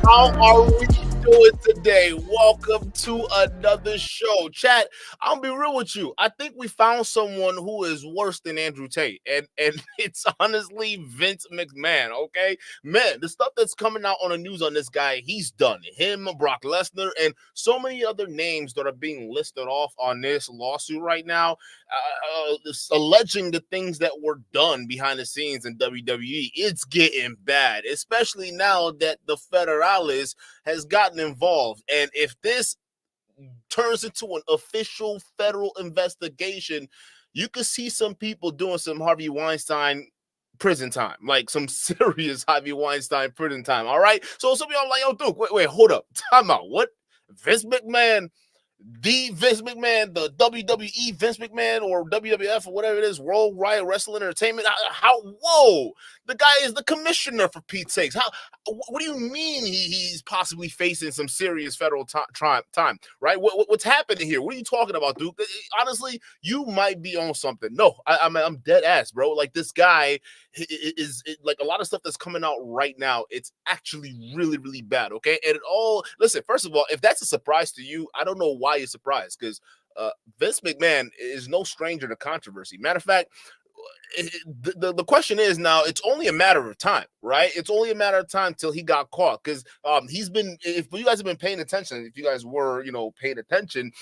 How are we doing today? Welcome to another show. Chat, I'll be real with you. I think we found someone who is worse than Andrew Tate, and it's honestly Vince McMahon, okay? Man, the stuff that's coming out on the news on this guy, he's done. Him, Brock Lesnar, and so many other names that are being listed off on this lawsuit right now, alleging the things that were done behind the scenes in WWE. It's getting bad, especially now that the Federalis has gotten involved. And if this turns into an official federal investigation, you could see some people doing some Harvey Weinstein prison time, like some serious Harvey Weinstein prison time. All right. So some of y'all like, yo, Duke, wait, hold up. Time out. What? Vince McMahon, the Vince McMahon, the WWE Vince McMahon, or WWF, or whatever it is, World Wide Wrestling Entertainment. Whoa, the guy is the commissioner, for Pete's sakes. What do you mean he's possibly facing some serious federal time, right? What's happening here? What are you talking about, Duke? Honestly, you might be on something. No, I'm dead ass, bro. Like, this guy is like, a lot of stuff that's coming out right now. It's actually really, really bad. Okay. And listen, first of all, if that's a surprise to you, I don't know why you're surprised, because Vince McMahon is no stranger to controversy. Matter of fact, the question is now, it's only a matter of time, right? It's only a matter of time till he got caught, because he's been, if you guys have been paying attention, if you guys were, paying attention,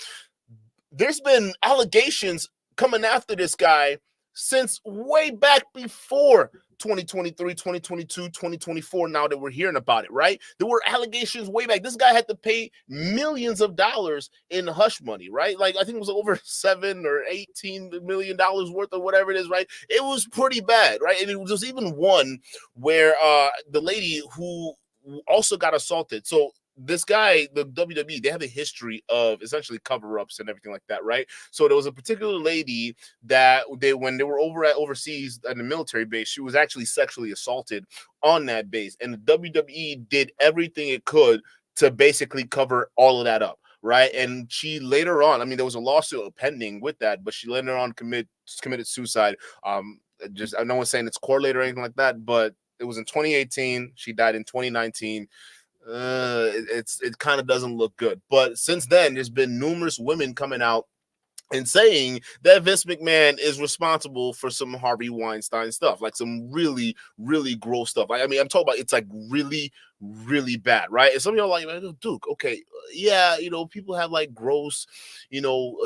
there's been allegations coming after this guy since way back before 2023, 2022, 2024, now that we're hearing about it, right? There were allegations way back. This guy had to pay millions of dollars in hush money, right? Like, I think it was over $7 or $18 million worth of whatever it is, right? It was pretty bad, right? And it was even one where the lady who also got assaulted. So this guy, the WWE, they have a history of essentially cover-ups and everything like that, right? So there was a particular lady that when they were overseas in the military base, she was actually sexually assaulted on that base, and the WWE did everything it could to basically cover all of that up, right? And she later on, I mean, there was a lawsuit pending with that, but she later on committed suicide. Just, no one's saying it's correlated or anything like that, but it was in 2018. She died in 2019. It kind of doesn't look good. But since then, there's been numerous women coming out and saying that Vince McMahon is responsible for some Harvey Weinstein stuff, like some really, really gross stuff. Like, I mean, I'm talking about, it's like really, really bad, right? And some of y'all are like, Duke, okay, yeah, people have like gross,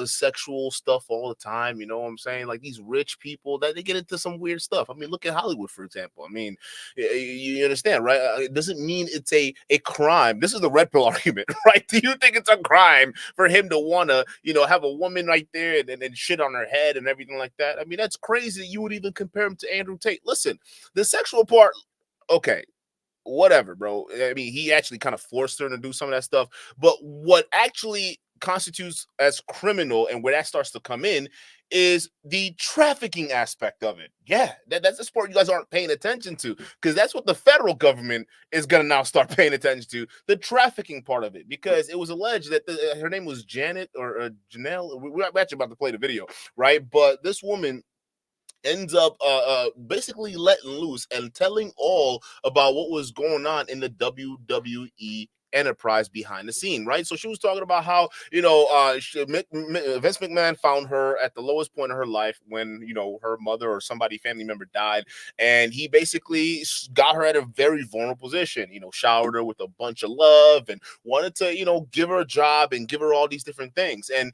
sexual stuff all the time. You know what I'm saying? Like, these rich people, that they get into some weird stuff. I mean, look at Hollywood, for example. I mean, you understand, right? It doesn't mean it's a crime. This is the red pill argument, right? Do you think it's a crime for him to want to, have a woman right there and shit on her head and everything like that? I mean, that's crazy. You would even compare him to Andrew Tate. Listen, the sexual part, okay, whatever, bro. I mean, he actually kind of forced her to do some of that stuff. But what actually constitutes as criminal, and where that starts to come in, is the trafficking aspect of it. Yeah, that's the part you guys aren't paying attention to, because that's what the federal government is going to now start paying attention to, the trafficking part of it, because it was alleged that her name was Janet or Janelle. We're actually about to play the video, right? But this woman ends up basically letting loose and telling all about what was going on in the WWE enterprise behind the scene, right? So she was talking about how, Vince McMahon found her at the lowest point of her life when, her mother or family member died. And he basically got her at a very vulnerable position, showered her with a bunch of love and wanted to, give her a job and give her all these different things. And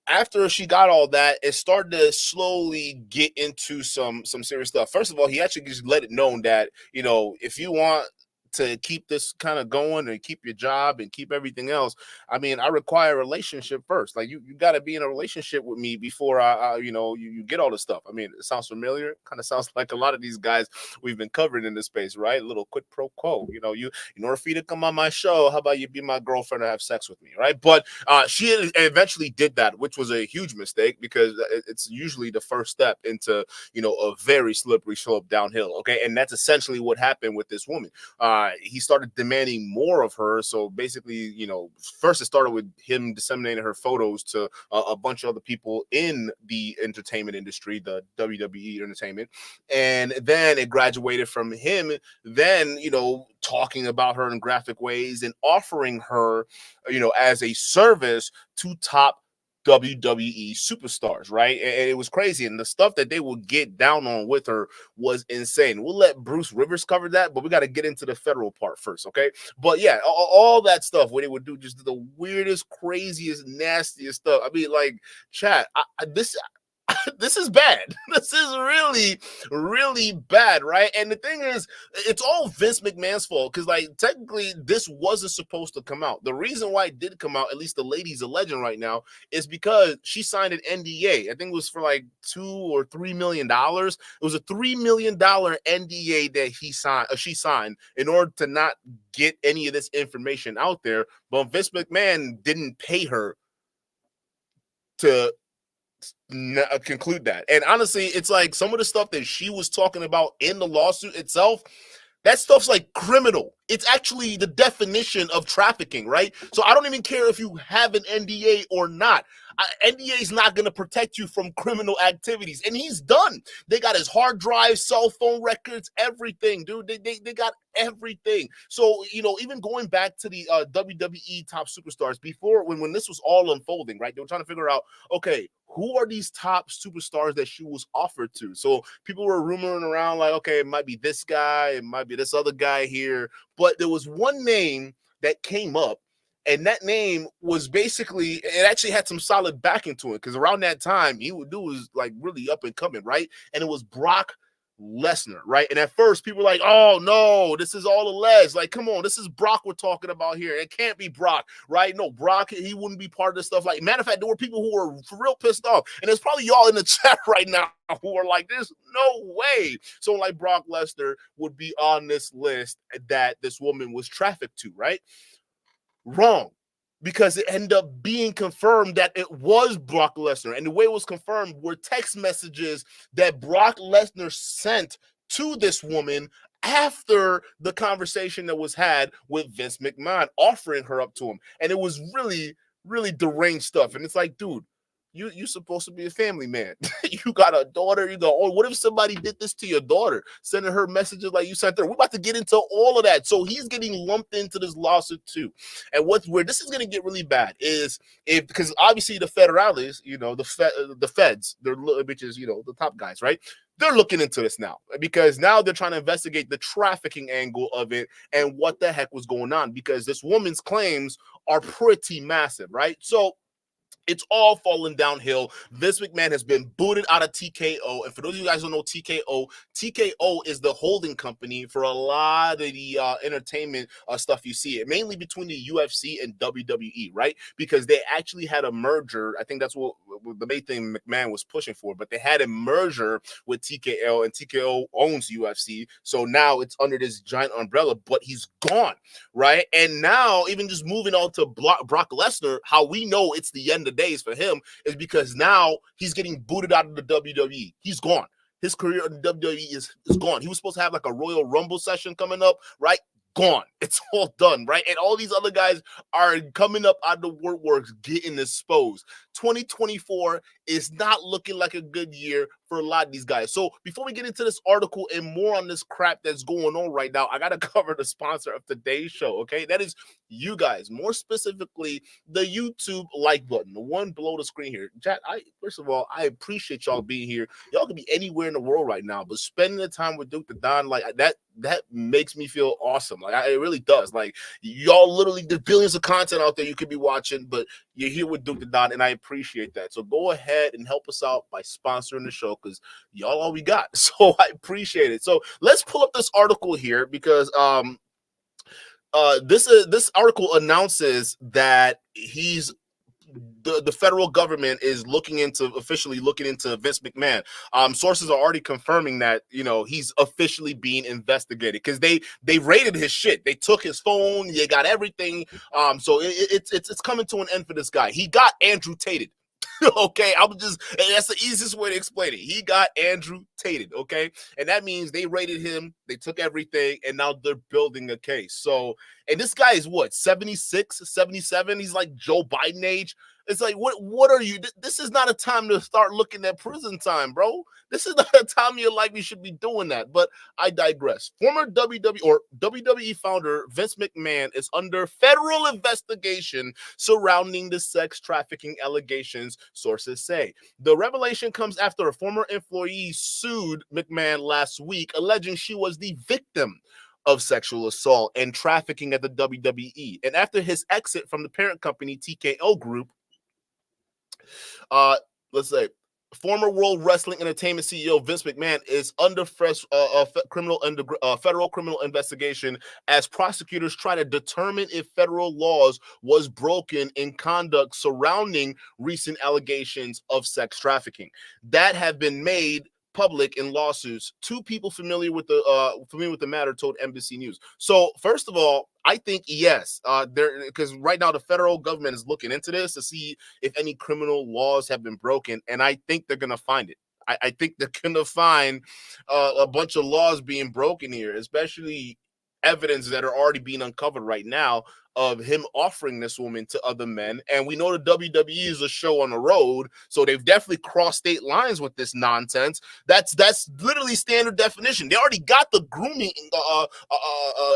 after she got all that, it started to slowly get into some serious stuff. First of all, he actually just let it known that, if you want to keep this kind of going and keep your job and keep everything else, I mean, I require a relationship first. Like, you got to be in a relationship with me before you get all this stuff. I mean, it sounds familiar. Kind of sounds like a lot of these guys we've been covering in this space, right? A little quid pro quo. In order for you to come on my show, how about you be my girlfriend and have sex with me, right? But she eventually did that, which was a huge mistake, because it's usually the first step into, a very slippery slope downhill. Okay. And that's essentially what happened with this woman. he started demanding more of her. So basically, first it started with him disseminating her photos to a bunch of other people in the entertainment industry, the WWE entertainment. And then it graduated from him then, talking about her in graphic ways and offering her, as a service to top WWE superstars, right? And it was crazy. And the stuff that they would get down on with her was insane. We'll let Bruce Rivers cover that, but we got to get into the federal part first, okay? But yeah, all that stuff, what they would do, just the weirdest, craziest, nastiest stuff. I mean, like, chat, this is bad. This is really, really bad, right? And the thing is, it's all Vince McMahon's fault because, like, technically, this wasn't supposed to come out. The reason why it did come out, at least the lady's a legend right now, is because she signed an NDA. I think it was for like $2 or $3 million. It was a $3 million NDA that she signed in order to not get any of this information out there. But Vince McMahon didn't pay her to conclude that. And honestly, it's like some of the stuff that she was talking about in the lawsuit itself, that stuff's like criminal. It's actually the definition of trafficking, right? So I don't even care if you have an NDA or not. NDA is not going to protect you from criminal activities. And he's done. They got his hard drive, cell phone records, everything, dude. They got everything. So, even going back to the WWE top superstars before, when this was all unfolding, right? They were trying to figure out, okay, who are these top superstars that she was offered to? So people were rumoring around like, okay, it might be this guy, it might be this other guy here. But there was one name that came up, and that name was basically, it actually had some solid backing to it because around that time, he was like really up and coming, right? And it was Brock Lesnar, right? And at first, people were like, oh, no, this is all alleged. Like, come on, this is Brock we're talking about here. It can't be Brock, right? No, Brock, he wouldn't be part of this stuff. Like, matter of fact, there were people who were for real pissed off. And there's probably y'all in the chat right now who are like, there's no way. So, like, Brock Lesnar would be on this list that this woman was trafficked to, right? Wrong. Because it ended up being confirmed that it was Brock Lesnar. And the way it was confirmed were text messages that Brock Lesnar sent to this woman after the conversation that was had with Vince McMahon, offering her up to him. And it was really, really deranged stuff. And it's like, dude, you're supposed to be a family man. You got a daughter. You go, oh, what if somebody did this to your daughter, sending her messages like you sent her? We're about to get into all of that. So he's getting lumped into this lawsuit too. And where this is going to get really bad is because obviously the federales, the feds, they're bitches, the top guys, right? They're looking into this now because now they're trying to investigate the trafficking angle of it and what the heck was going on because this woman's claims are pretty massive, right? So it's all falling downhill. Vince McMahon has been booted out of TKO. And for those of you guys who don't know TKO is the holding company for a lot of the entertainment stuff you see. It mainly between the UFC and WWE, right? Because they actually had a merger. I think that's what the main thing McMahon was pushing for. But they had a merger with TKO, and TKO owns UFC. So now it's under this giant umbrella, but he's gone, right? And now even just moving on to Brock Lesnar, how we know it's the end of days for him is because now he's getting booted out of the WWE. He's gone. His career in the WWE is gone. He was supposed to have like a Royal Rumble session coming up, right? Gone. It's all done, right? And all these other guys are coming up out of the works, getting exposed. 2024 is not looking like a good year for a lot of these guys. So before we get into this article and more on this crap that's going on right now, I got to cover the sponsor of today's show, okay? That is you guys, more specifically, the YouTube like button, the one below the screen here. Chat, first of all, I appreciate y'all being here. Y'all can be anywhere in the world right now, but spending the time with Duke the Don, like that makes me feel awesome. Like it really does. Like y'all literally, there's billions of content out there you could be watching, but you're here with Duke the Don, and I appreciate that. So go ahead and help us out by sponsoring the show because y'all all we got. So I appreciate it. So let's pull up this article here because this article announces that the federal government is officially looking into Vince McMahon. Sources are already confirming that he's officially being investigated because they raided his shit. They took his phone. They got everything. So it's coming to an end for this guy. He got Andrew Tated. Okay, that's the easiest way to explain it. He got Andrew Tated, okay? And that means they raided him, they took everything, and now they're building a case. So, and this guy is what, 76, 77? He's like Joe Biden age. It's like, what are you? This is not a time to start looking at prison time, bro. This is not a time in your life you should be doing that. But I digress. Former WWE founder Vince McMahon is under federal investigation surrounding the sex trafficking allegations, sources say. The revelation comes after a former employee sued McMahon last week, alleging she was the victim of sexual assault and trafficking at the WWE. And after his exit from the parent company, TKO Group, let's say, former World Wrestling Entertainment CEO Vince McMahon is under federal criminal investigation as prosecutors try to determine if federal laws was broken in conduct surrounding recent allegations of sex trafficking that have been made public in lawsuits. Two people familiar with the matter told NBC News. So first of all, I think yes, because right now the federal government is looking into this to see if any criminal laws have been broken, and I think they're gonna find it. I think they're gonna find a bunch of laws being broken here, especially evidence that are already being uncovered right now of him offering this woman to other men. And we know the WWE is a show on the road, so they've definitely crossed state lines with this nonsense. That's literally standard definition. They already got the grooming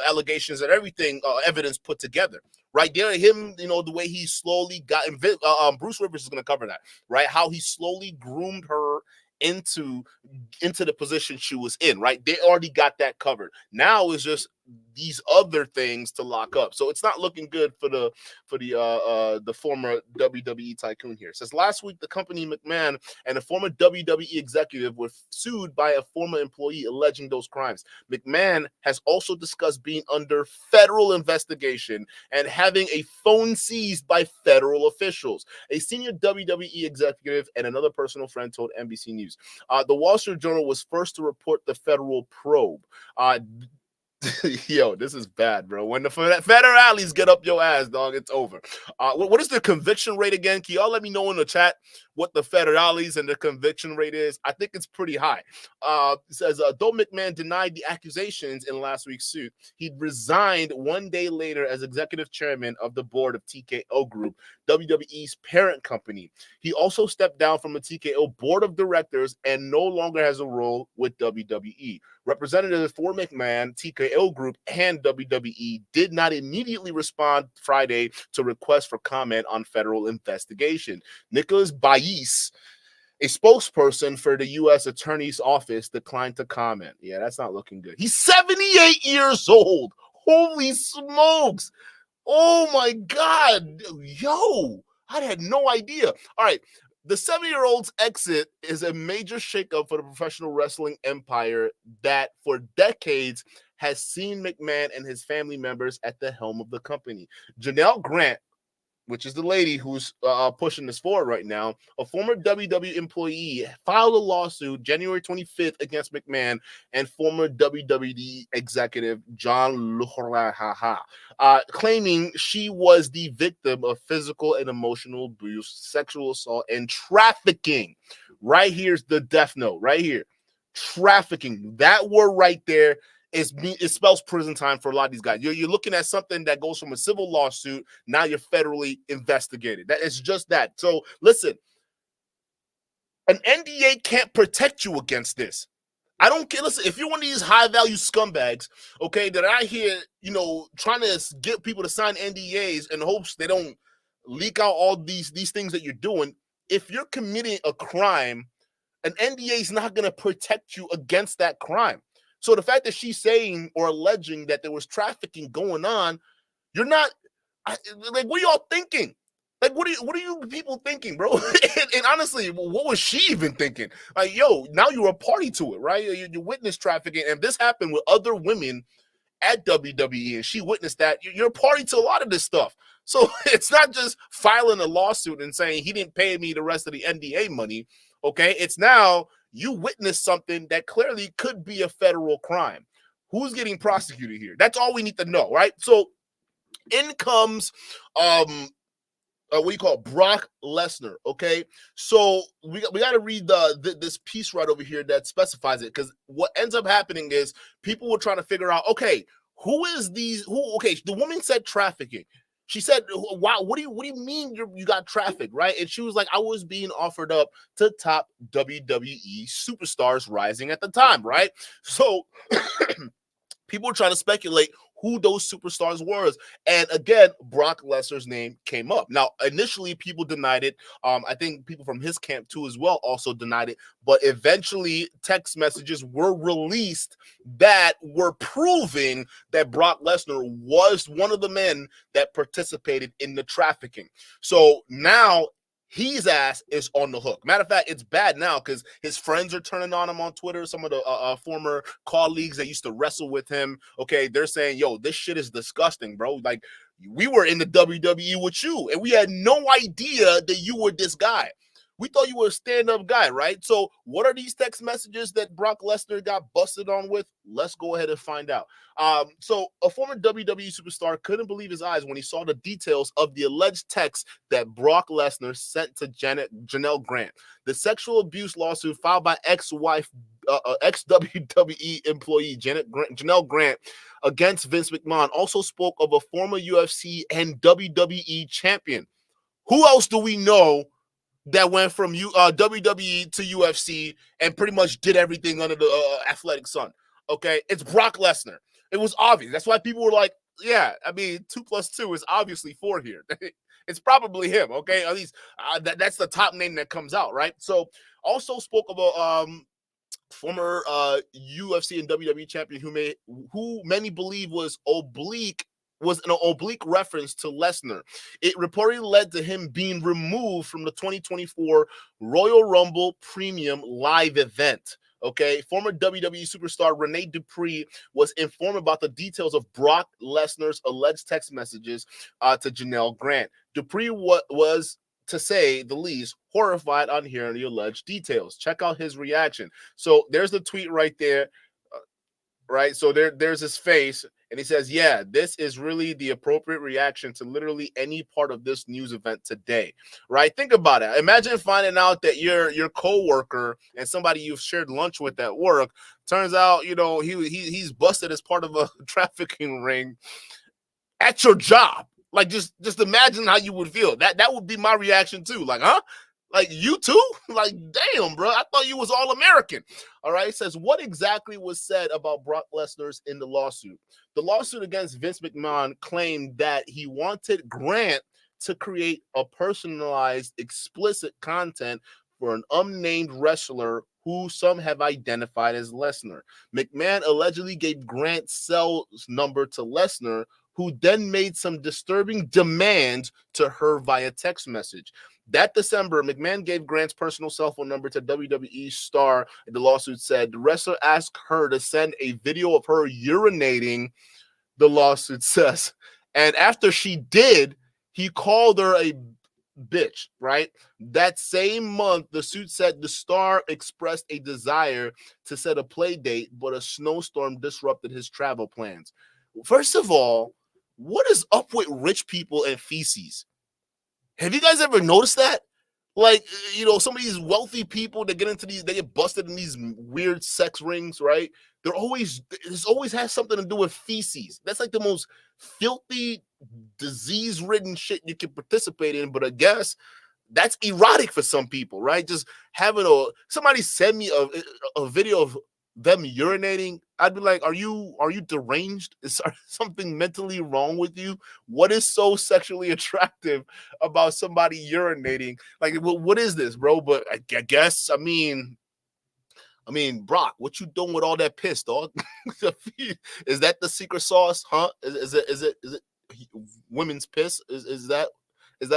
allegations and everything, evidence put together. Right there, him, the way he slowly got, Bruce Rivers is going to cover that, right? How he slowly groomed her into the position she was in, right? They already got that covered. Now it's just these other things to lock up. So it's not looking good for the former WWE tycoon here. It says last week the company McMahon and a former WWE executive were sued by a former employee alleging those crimes. McMahon has also discussed being under federal investigation and having a phone seized by federal officials. A senior WWE executive and another personal friend told NBC News. The Wall Street Journal was first to report the federal probe. Yo, this is bad, bro. When the federales get up your ass, dog, it's over. What is the conviction rate again? Can y'all let me know in the chat what the federales and the conviction rate is? I think it's pretty high. It says, though McMahon denied the accusations in last week's suit, he resigned one day later as executive chairman of the board of TKO Group, WWE's parent company. He also stepped down from the TKO board of directors and no longer has a role with WWE. Representatives for McMahon, TKO Group, and WWE did not immediately respond Friday to requests for comment on federal investigation. Nicholas Bais, a spokesperson for the U.S. Attorney's Office, declined to comment. Yeah, that's not looking good. He's 78 years old. Holy smokes. Oh, my God. Yo, I had no idea. All right. The 70-year-old's exit is a major shakeup for the professional wrestling empire that for decades has seen McMahon and his family members at the helm of the company. Janelle Grant, which is the lady who's pushing this forward right now, a former WWE employee, filed a lawsuit January 25th against McMahon and former WWE executive John Luhrahaha, claiming she was the victim of physical and emotional abuse, sexual assault, and trafficking. Right here's the death note, right here. Trafficking. That word right there it spells prison time for a lot of these guys. You're looking at something that goes from a civil lawsuit, now you're federally investigated. That is just that. So listen, an NDA can't protect you against this. I don't care. Listen, if you're one of these high-value scumbags, okay, that I hear, trying to get people to sign NDAs in hopes they don't leak out all these things that you're doing, if you're committing a crime, an NDA is not going to protect you against that crime. So the fact that she's saying or alleging that there was trafficking going on, you're not like, what are y'all thinking? Like, what are you people thinking, bro? and honestly, what was she even thinking? Like, yo, now you're a party to it, right? You witness trafficking, and this happened with other women at WWE, and she witnessed that. You're a party to a lot of this stuff. So it's not just filing a lawsuit and saying he didn't pay me the rest of the NDA money. Okay, it's now you witnessed something that clearly could be a federal crime. Who's getting prosecuted here? That's all we need to know, right? So in comes what do you call it? Brock Lesnar. Okay, so we got to read this piece right over here that specifies it, because what ends up happening is people were trying to figure out, okay, who is these? Who? Okay, the woman said trafficking. She said, "Wow, what do you mean you got trafficked, right?" And she was like, "I was being offered up to top WWE superstars rising at the time, right?" So people were trying to speculate who those superstars were. And again, Brock Lesnar's name came up. Now, initially, people denied it. I think people from his camp, too, as well, also denied it. But eventually, text messages were released that were proving that Brock Lesnar was one of the men that participated in the trafficking. So now his ass is on the hook. Matter of fact, it's bad now because his friends are turning on him on Twitter. Some of the former colleagues that used to wrestle with him, okay, they're saying, yo, this shit is disgusting, bro. Like, we were in the WWE with you, and we had no idea that you were this guy. We thought you were a stand-up guy, right? So what are these text messages that Brock Lesnar got busted on with? Let's go ahead and find out. So a former WWE superstar couldn't believe his eyes when he saw the details of the alleged text that Brock Lesnar sent to Janelle Grant. The sexual abuse lawsuit filed by ex-wife, ex-WWE employee Janelle Grant against Vince McMahon also spoke of a former UFC and WWE champion. Who else do we know that went from WWE to UFC and pretty much did everything under the athletic sun? Okay, it's Brock Lesnar. It was obvious. That's why people were like, yeah, I mean, 2 plus 2 is obviously 4 here. It's probably him, okay? At least that's the top name that comes out, right? So also spoke about former UFC and WWE champion who many believe was an oblique reference to Lesnar. It reportedly led to him being removed from the 2024 Royal Rumble Premium Live event. Okay, former WWE superstar Rene Dupree was informed about the details of Brock Lesnar's alleged text messages to Janelle Grant. Dupree was, to say the least, horrified on hearing the alleged details. Check out his reaction. So there's the tweet right there, right? So there's his face, and he says, yeah, this is really the appropriate reaction to literally any part of this news event today, right? Think about it. Imagine finding out that your coworker and somebody you've shared lunch with at work, turns out, he's busted as part of a trafficking ring at your job. Like, just imagine how you would feel. That would be my reaction too. Like, huh? Like, you too? Like, damn, bro. I thought you was all American. All right. It says, what exactly was said about Brock Lesnar's in the lawsuit? The lawsuit against Vince McMahon claimed that he wanted Grant to create a personalized, explicit content for an unnamed wrestler who some have identified as Lesnar. McMahon allegedly gave Grant's cell number to Lesnar, who then made some disturbing demands to her via text message. That December, McMahon gave Grant's personal cell phone number to WWE star. The lawsuit said the wrestler asked her to send a video of her urinating, the lawsuit says. And after she did, he called her a bitch, right? That same month, the suit said the star expressed a desire to set a play date, but a snowstorm disrupted his travel plans. First of all, what is up with rich people and feces? Have you guys ever noticed that? Like, some of these wealthy people that they get busted in these weird sex rings, right? This always has something to do with feces. That's like the most filthy, disease-ridden shit you can participate in. But I guess that's erotic for some people, right? Just having somebody send me a video of them urinating. I'd be like, are you deranged? Is something mentally wrong with you? What is so sexually attractive about somebody urinating? Like, what is this, bro? But I guess, I mean, Brock, what you doing with all that piss, dog? Is that the secret sauce, huh? Is it women's piss? Is that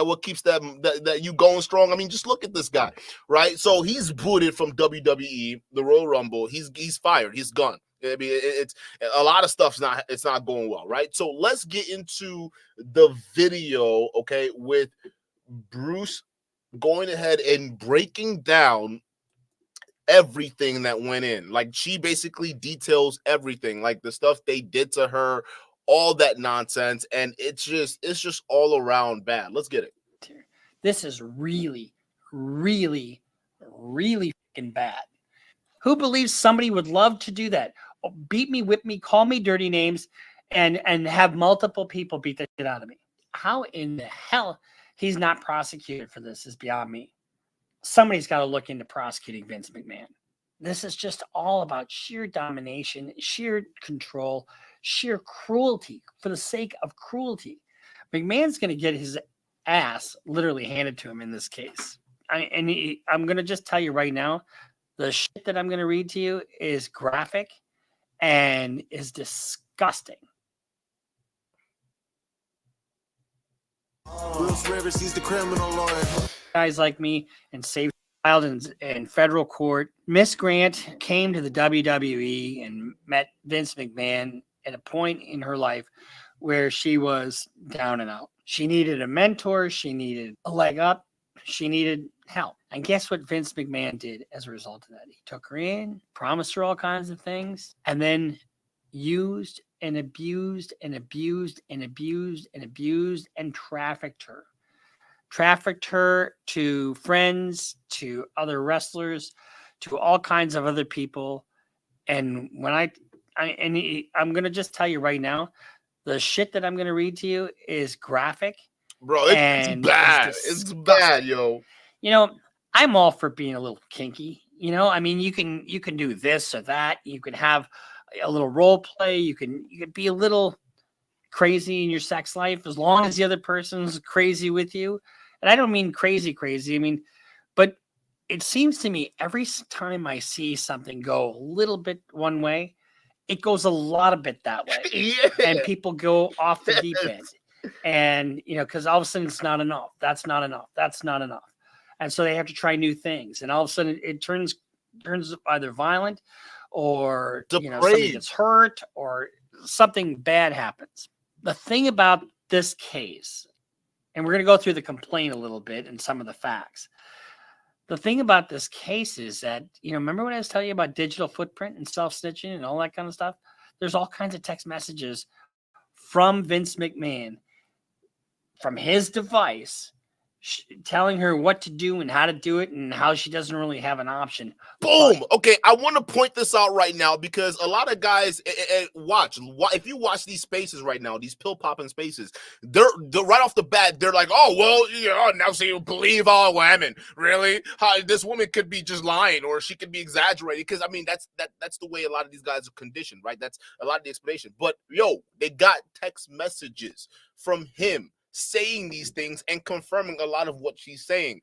what keeps that you going strong? I mean, just look at this guy, right? So he's booted from WWE, the Royal Rumble. He's fired. He's gone. I mean, it's a lot of stuff's not going well, right? So let's get into the video, okay, with Bruce going ahead and breaking down everything that went in. Like, she basically details everything, like the stuff they did to her, all that nonsense, and it's just all around bad. Let's get it. This is really, really, really fucking bad. Who believes somebody would love to do that? Beat me, whip me, call me dirty names, and have multiple people beat the shit out of me. How in the hell he's not prosecuted for this is beyond me. Somebody's got to look into prosecuting Vince McMahon. This is just all about sheer domination, sheer control, sheer cruelty for the sake of cruelty. McMahon's going to get his ass literally handed to him in this case. I'm going to just tell you right now, the shit that I'm going to read to you is graphic and is disgusting. Will Rivers, he's the criminal lawyer. Guys like me and saved child in federal court. Miss Grant came to the WWE and met Vince McMahon at a point in her life where she was down and out. She needed a mentor. She needed a leg up. She needed help. And guess what Vince McMahon did as a result of that? He took her in, promised her all kinds of things, and then used and abused and abused and abused and abused and trafficked her. Trafficked her to friends, to other wrestlers, to all kinds of other people. And when I'm going to just tell you right now, the shit that I'm going to read to you is graphic. Bro, it's bad. It's bad, yo. You know, I'm all for being a little kinky. You know, I mean, you can do this or that. You can have a little role play. You can be a little crazy in your sex life as long as the other person's crazy with you. And I don't mean crazy. I mean, but it seems to me every time I see something go a little bit one way, it goes a lot of bit that way. Yeah. And people go off the deep end. And, you know, because all of a sudden it's not enough. That's not enough. That's not enough. And so they have to try new things. And all of a sudden it turns either violent or, you know, somebody gets hurt or something bad happens. The thing about this case, and we're going to go through the complaint a little bit and some of the facts. The thing about this case is that, you know, remember when I was telling you about digital footprint and self-snitching and all that kind of stuff? There's all kinds of text messages from Vince McMahon, from his device, telling her what to do and how to do it and how she doesn't really have an option. Boom. Okay, I want to point this out right now because a lot of guys watch. If you watch these spaces right now, these pill popping spaces, they're right off the bat, they're like, oh well, now so you believe all women, really? How this woman could be just lying or she could be exaggerating? Because I mean, that's the way a lot of these guys are conditioned, right? That's a lot of the explanation. But they got text messages from him saying these things and confirming a lot of what she's saying.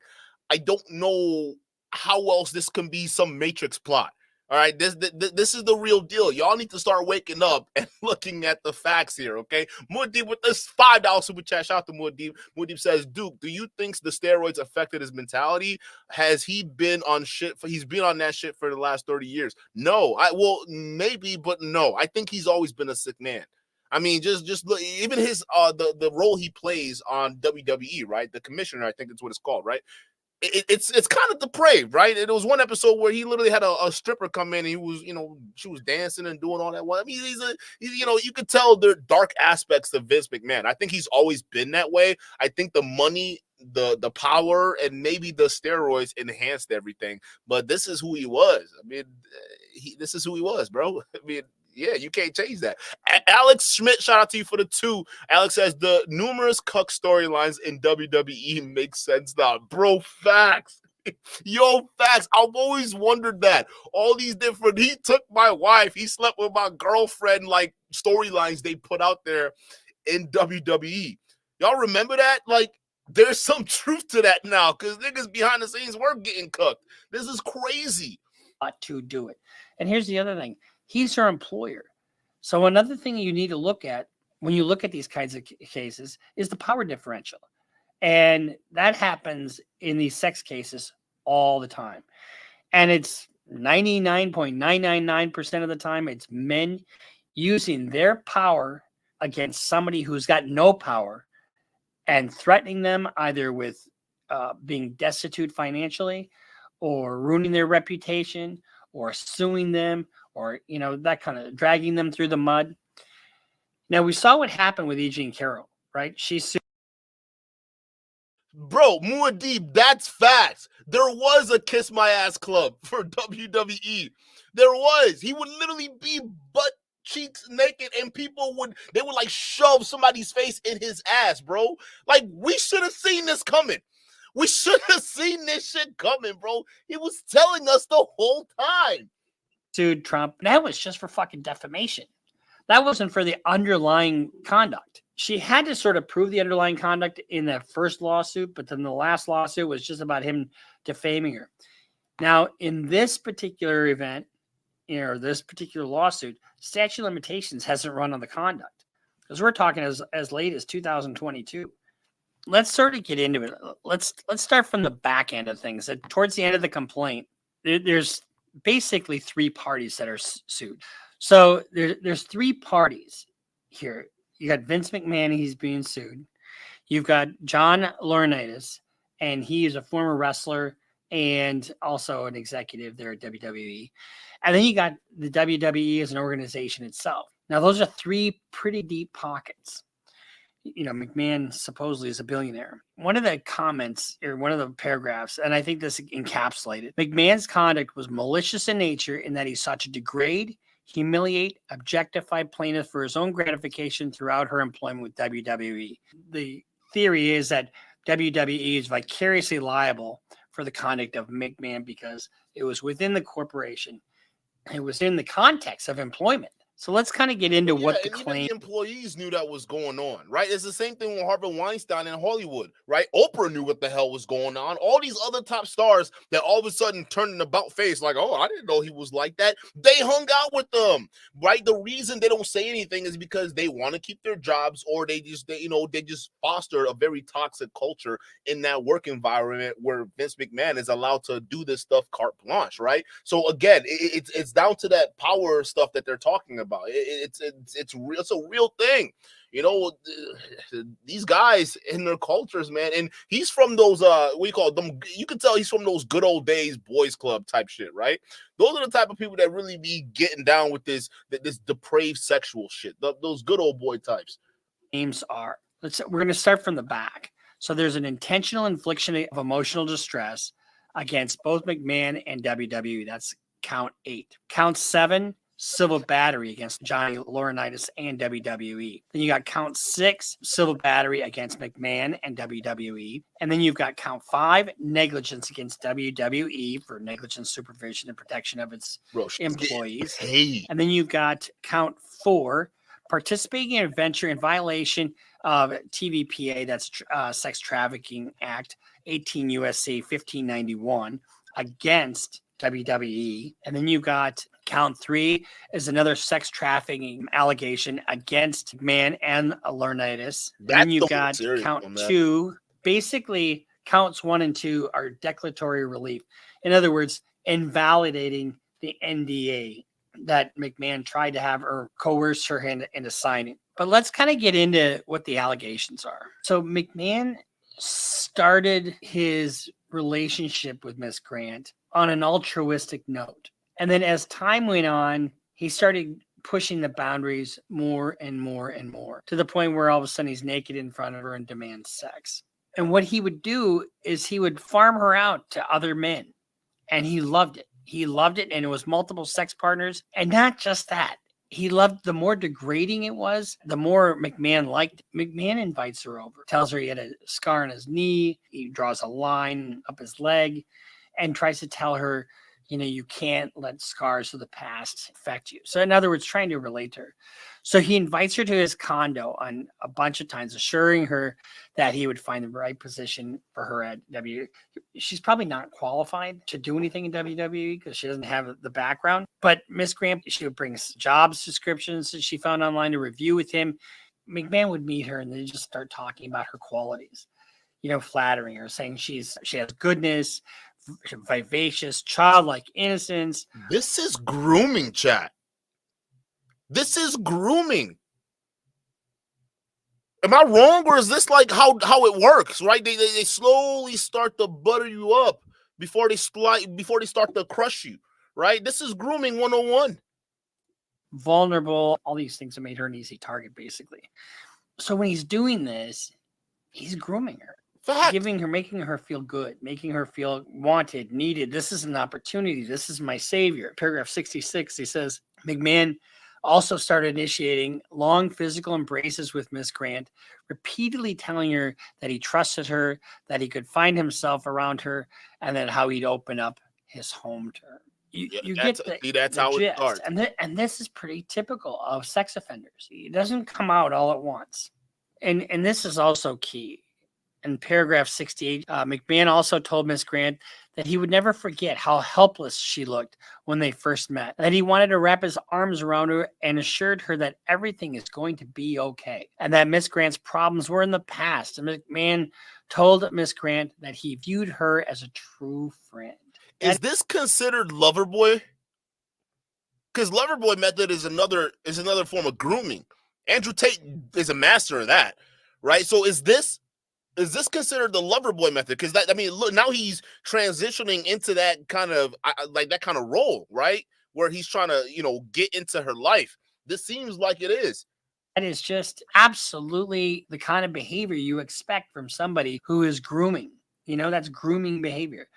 I don't know how else this can be some Matrix plot. All right, this is the real deal. Y'all need to start waking up and looking at the facts here, okay? Muad'Dib with this $5 super chat. Shout out to Muad'Dib. Muad'Dib says, Duke, do you think the steroids affected his mentality? Has he been on shit? He's been on that shit for the last 30 years. No, well, maybe, but no. I think he's always been a sick man. I mean, just look, even his the role he plays on WWE, right? The commissioner, I think that's what it's called, right? It's kind of depraved, right? It was one episode where he literally had a stripper come in and he was, she was dancing and doing all that. I mean, he's you could tell there are dark aspects of Vince McMahon. I think he's always been that way. I think the money, the power, and maybe the steroids enhanced everything. But this is who he was. I mean, this is who he was, bro. I mean, yeah, you can't change that. Alex Schmidt, shout out to you for the 2. Alex says the numerous cuck storylines in WWE make sense now. Bro, facts. Yo, facts. I've always wondered that. All these different, he took my wife, he slept with my girlfriend, like storylines they put out there in WWE. Y'all remember that? Like, there's some truth to that now because niggas behind the scenes were getting cooked. This is crazy. To do it. And here's the other thing. He's her employer. So another thing you need to look at when you look at these kinds of cases is the power differential. And that happens in these sex cases all the time. And it's 99.999% of the time, it's men using their power against somebody who's got no power and threatening them either with being destitute financially or ruining their reputation or suing them or, that kind of dragging them through the mud. Now, we saw what happened with E. Jean Carroll, right? She sued. Bro, Muad'Dib, that's facts. There was a Kiss My Ass Club for WWE. There was. He would literally be butt cheeks naked and they would like shove somebody's face in his ass, bro. Like, we should have seen this coming. We should have seen this shit coming, bro. He was telling us the whole time. Sued Trump. That was just for fucking defamation. That wasn't for the underlying conduct. She had to sort of prove the underlying conduct in the first lawsuit, but then the last lawsuit was just about him defaming her. Now, in this particular event, this particular lawsuit, statute of limitations hasn't run on the conduct, because we're talking as late as 2022. Let's sort of get into it. Let's start from the back end of things. Towards the end of the complaint, there's basically three parties that are sued. So there's three parties here. You got Vince McMahon, he's being sued. You've got John Laurinaitis, and he is a former wrestler and also an executive there at WWE. And then you got the WWE as an organization itself. Now, those are three pretty deep pockets. McMahon supposedly is a billionaire. One of the comments or one of the paragraphs, and I think this encapsulated, McMahon's conduct was malicious in nature in that he sought to degrade, humiliate, objectify plaintiff for his own gratification throughout her employment with WWE. The theory is that WWE is vicariously liable for the conduct of McMahon because it was within the corporation. It was in the context of employment. So let's kind of get into what the claim. Even the employees knew that was going on, right? It's the same thing with Harvey Weinstein in Hollywood, right? Oprah knew what the hell was going on. All these other top stars that all of a sudden turned an about face, like, oh, I didn't know he was like that. They hung out with them, right? The reason they don't say anything is because they want to keep their jobs, or they just foster a very toxic culture in that work environment where Vince McMahon is allowed to do this stuff carte blanche, right? So again, it's down to that power stuff that they're talking about. It's real. It's a real thing. These guys in their cultures, man. And he's from those what do you call them? You can tell he's from those good old days boys club type shit, right? Those are the type of people that really be getting down with this depraved sexual shit. Those good old boy types. Names are. We're going to start from the back. So there's an intentional infliction of emotional distress against both McMahon and WWE. That's count 8. Count 7. Civil battery against Johnny Laurinaitis and WWE. Then you got count 6, civil battery against McMahon and WWE. And then you've got count 5, negligence against WWE for negligent supervision and protection of its employees. Hey. And then you've got count 4, participating in a venture in violation of TVPA, that's Sex Trafficking Act 18 U.S.C. 1591 against WWE. And then you've got count 3 is another sex trafficking allegation against McMahon and Laurinaitis. Then you've got count 2. Basically, counts 1 and 2 are declaratory relief. In other words, invalidating the NDA that McMahon tried to have or coerce her into signing. But let's kind of get into what the allegations are. So McMahon started his relationship with Miss Grant on an altruistic note. And then as time went on, he started pushing the boundaries more and more and more, to the point where all of a sudden he's naked in front of her and demands sex. And what he would do is he would farm her out to other men. And he loved it. He loved it. And it was multiple sex partners. And not just that. He loved, the more degrading it was, the more McMahon liked it. McMahon invites her over, tells her he had a scar on his knee. He draws a line up his leg and tries to tell her, you can't let scars of the past affect you. So in other words, trying to relate to her. So he invites her to his condo on a bunch of times, assuring her that he would find the right position for her at WWE. She's probably not qualified to do anything in WWE because she doesn't have the background. But Miss Grant, she would bring jobs descriptions that she found online to review with him. McMahon would meet her and they just start talking about her qualities, flattering her, saying she has goodness, vivacious, childlike innocence. This is grooming, chat. This is grooming. Am I wrong, or is this like how it works? Right? They slowly start to butter you up before they start to crush you. Right? This is grooming 101. Vulnerable. All these things have made her an easy target, basically. So when he's doing this, he's grooming her. Fact. making her feel good, making her feel wanted, needed. This is an opportunity. This is my savior. Paragraph 66, he says, McMahon also started initiating long physical embraces with Miss Grant, repeatedly telling her that he trusted her, that he could find himself around her, and that how he'd open up his home to her. You get that's the how it gist. starts. And this is pretty typical of sex offenders. It doesn't come out all at once. And this is also key. In paragraph 68, McMahon also told Miss Grant that he would never forget how helpless she looked when they first met, that he wanted to wrap his arms around her and assured her that everything is going to be okay, and that Miss Grant's problems were in the past. And McMahon told Miss Grant that he viewed her as a true friend. Is this considered Loverboy? Because Loverboy method is another form of grooming. Andrew Tate is a master of that, right? So is this considered the Loverboy method? Because look, now he's transitioning into that kind of role, right? Where he's trying to, get into her life. This seems like it is. That is just absolutely the kind of behavior you expect from somebody who is grooming. That's grooming behavior.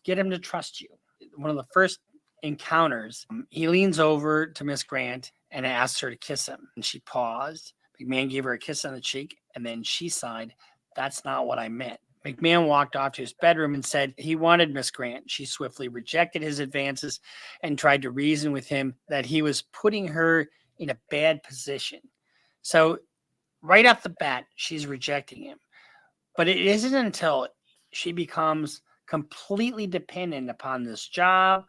Get him to trust you. One of the first encounters, he leans over to Miss Grant and asks her to kiss him. And she paused. McMahon gave her a kiss on the cheek, and then she sighed, "That's not what I meant." McMahon walked off to his bedroom and said he wanted Miss Grant. She swiftly rejected his advances and tried to reason with him that he was putting her in a bad position. So right off the bat, she's rejecting him. But it isn't until she becomes completely dependent upon this job,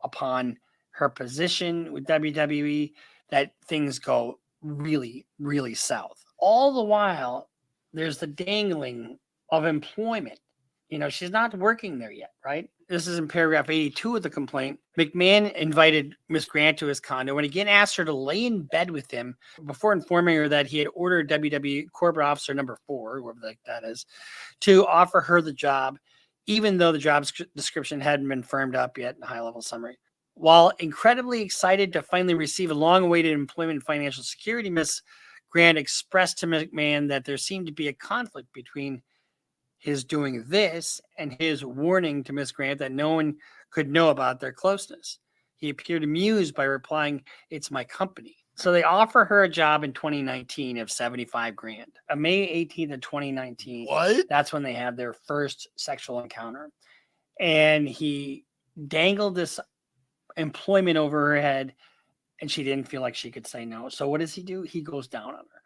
upon her position with WWE, that things go really, really south. All the while, there's the dangling of employment. She's not working there yet, right? This is in paragraph 82 of the complaint. McMahon invited Miss Grant to his condo and again asked her to lay in bed with him before informing her that he had ordered WWE corporate officer number 4, whoever that is, to offer her the job, even though the job description hadn't been firmed up yet in high-level summary. While incredibly excited to finally receive a long-awaited employment and financial security, Miss Grant expressed to McMahon that there seemed to be a conflict between his doing this and his warning to Miss Grant that no one could know about their closeness. He appeared amused by replying, "It's my company." So they offer her a job in 2019 of $75,000. On May 18th of 2019, What? that's when they have their first sexual encounter. And he dangled this employment over her head, and she didn't feel like she could say no. So what does he do? He goes down on her.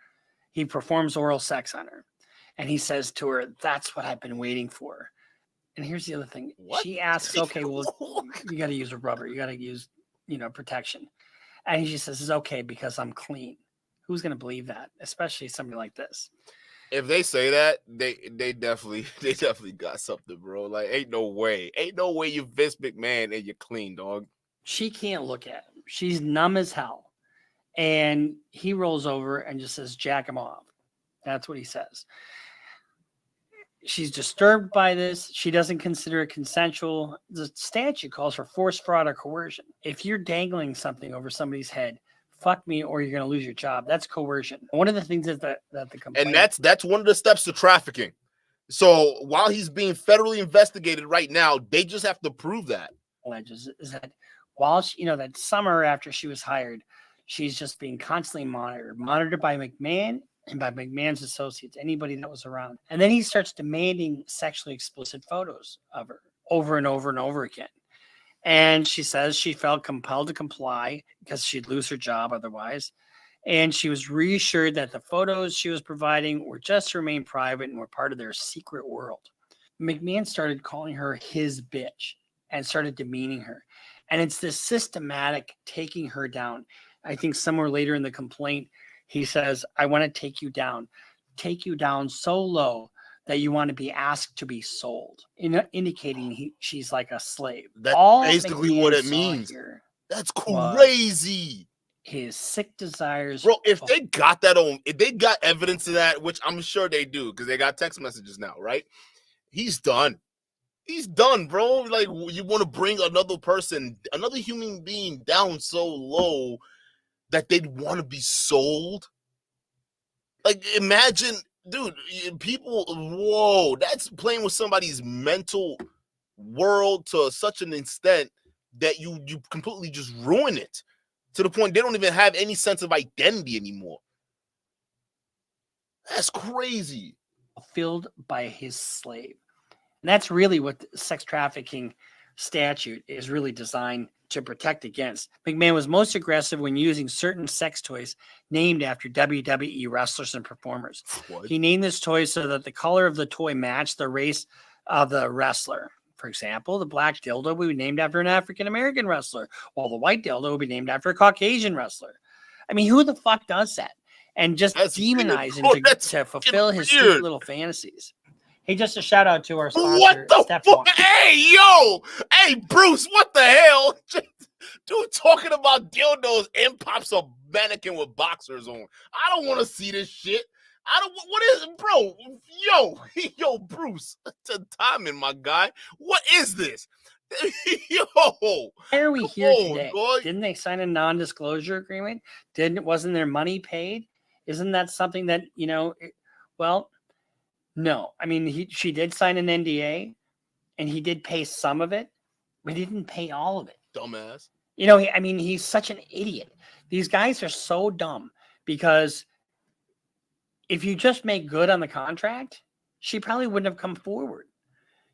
He performs oral sex on her. And he says to her, "That's what I've been waiting for." And here's the other thing. What? She asks, "Okay, well, you got to use a rubber. You got to use, protection." And she says, "It's okay because I'm clean." Who's going to believe that? Especially somebody like this. If they say that, they definitely got something, bro. Like, ain't no way you Vince McMahon and you're clean, dog. She can't look at him. She's numb as hell. And he rolls over and just says, "Jack him off." That's what he says. She's disturbed by this. She doesn't consider it consensual. The statute calls for force, fraud, or coercion. If you're dangling something over somebody's head, fuck me, or you're going to lose your job. That's coercion. One of the things that the complaint, and that's one of the steps to trafficking. So while he's being federally investigated right now, they just have to prove that. Alleges is that while she, that summer after she was hired, she's just being constantly monitored by McMahon and by McMahon's associates, anybody that was around. And then he starts demanding sexually explicit photos of her over and over and over again. And she says she felt compelled to comply because she'd lose her job otherwise. And she was reassured that the photos she was providing were just to remain private and were part of their secret world. McMahon started calling her his bitch and started demeaning her. And it's this systematic taking her down. I think somewhere later in the complaint, he says, "I want to take you down so low that you want to be asked to be sold," indicating she's like a slave. That's basically McMahon what it saw means. here That's crazy. His sick desires. Bro, if they got evidence of that, which I'm sure they do because they got text messages now, right? He's done. He's done, bro. Like, you want to bring another human being down so low that they'd want to be sold? Like, imagine dude, people, whoa, that's playing with somebody's mental world to such an extent that you completely just ruin it to the point they don't even have any sense of identity anymore. That's crazy. Fulfilled by his slave. And that's really what the sex trafficking statute is really designed to protect against. McMahon was most aggressive when using certain sex toys named after WWE wrestlers and performers. What? He named this toy so that the color of the toy matched the race of the wrestler. For example, the black dildo would be named after an African-American wrestler, while the white dildo would be named after a Caucasian wrestler. I mean, who the fuck does that? And just demonize him to fulfill his stupid little fantasies. Hey, just a shout out to our sponsor. What the fuck? Hey, yo! Hey, Bruce, what the hell? Dude talking about dildos and pops a mannequin with boxers on. I don't want to see this shit. I don't. What is it, bro? Yo, Bruce. To timing, my guy. What is this? Yo. Why are we here today? Boy. Didn't they sign a non-disclosure agreement? Wasn't their money paid? Isn't that something that, you know, well, no. I mean, she did sign an NDA and he did pay some of it, but he didn't pay all of it. Dumbass. You know, I mean, he's such an idiot. These guys are so dumb because if you just make good on the contract, she probably wouldn't have come forward.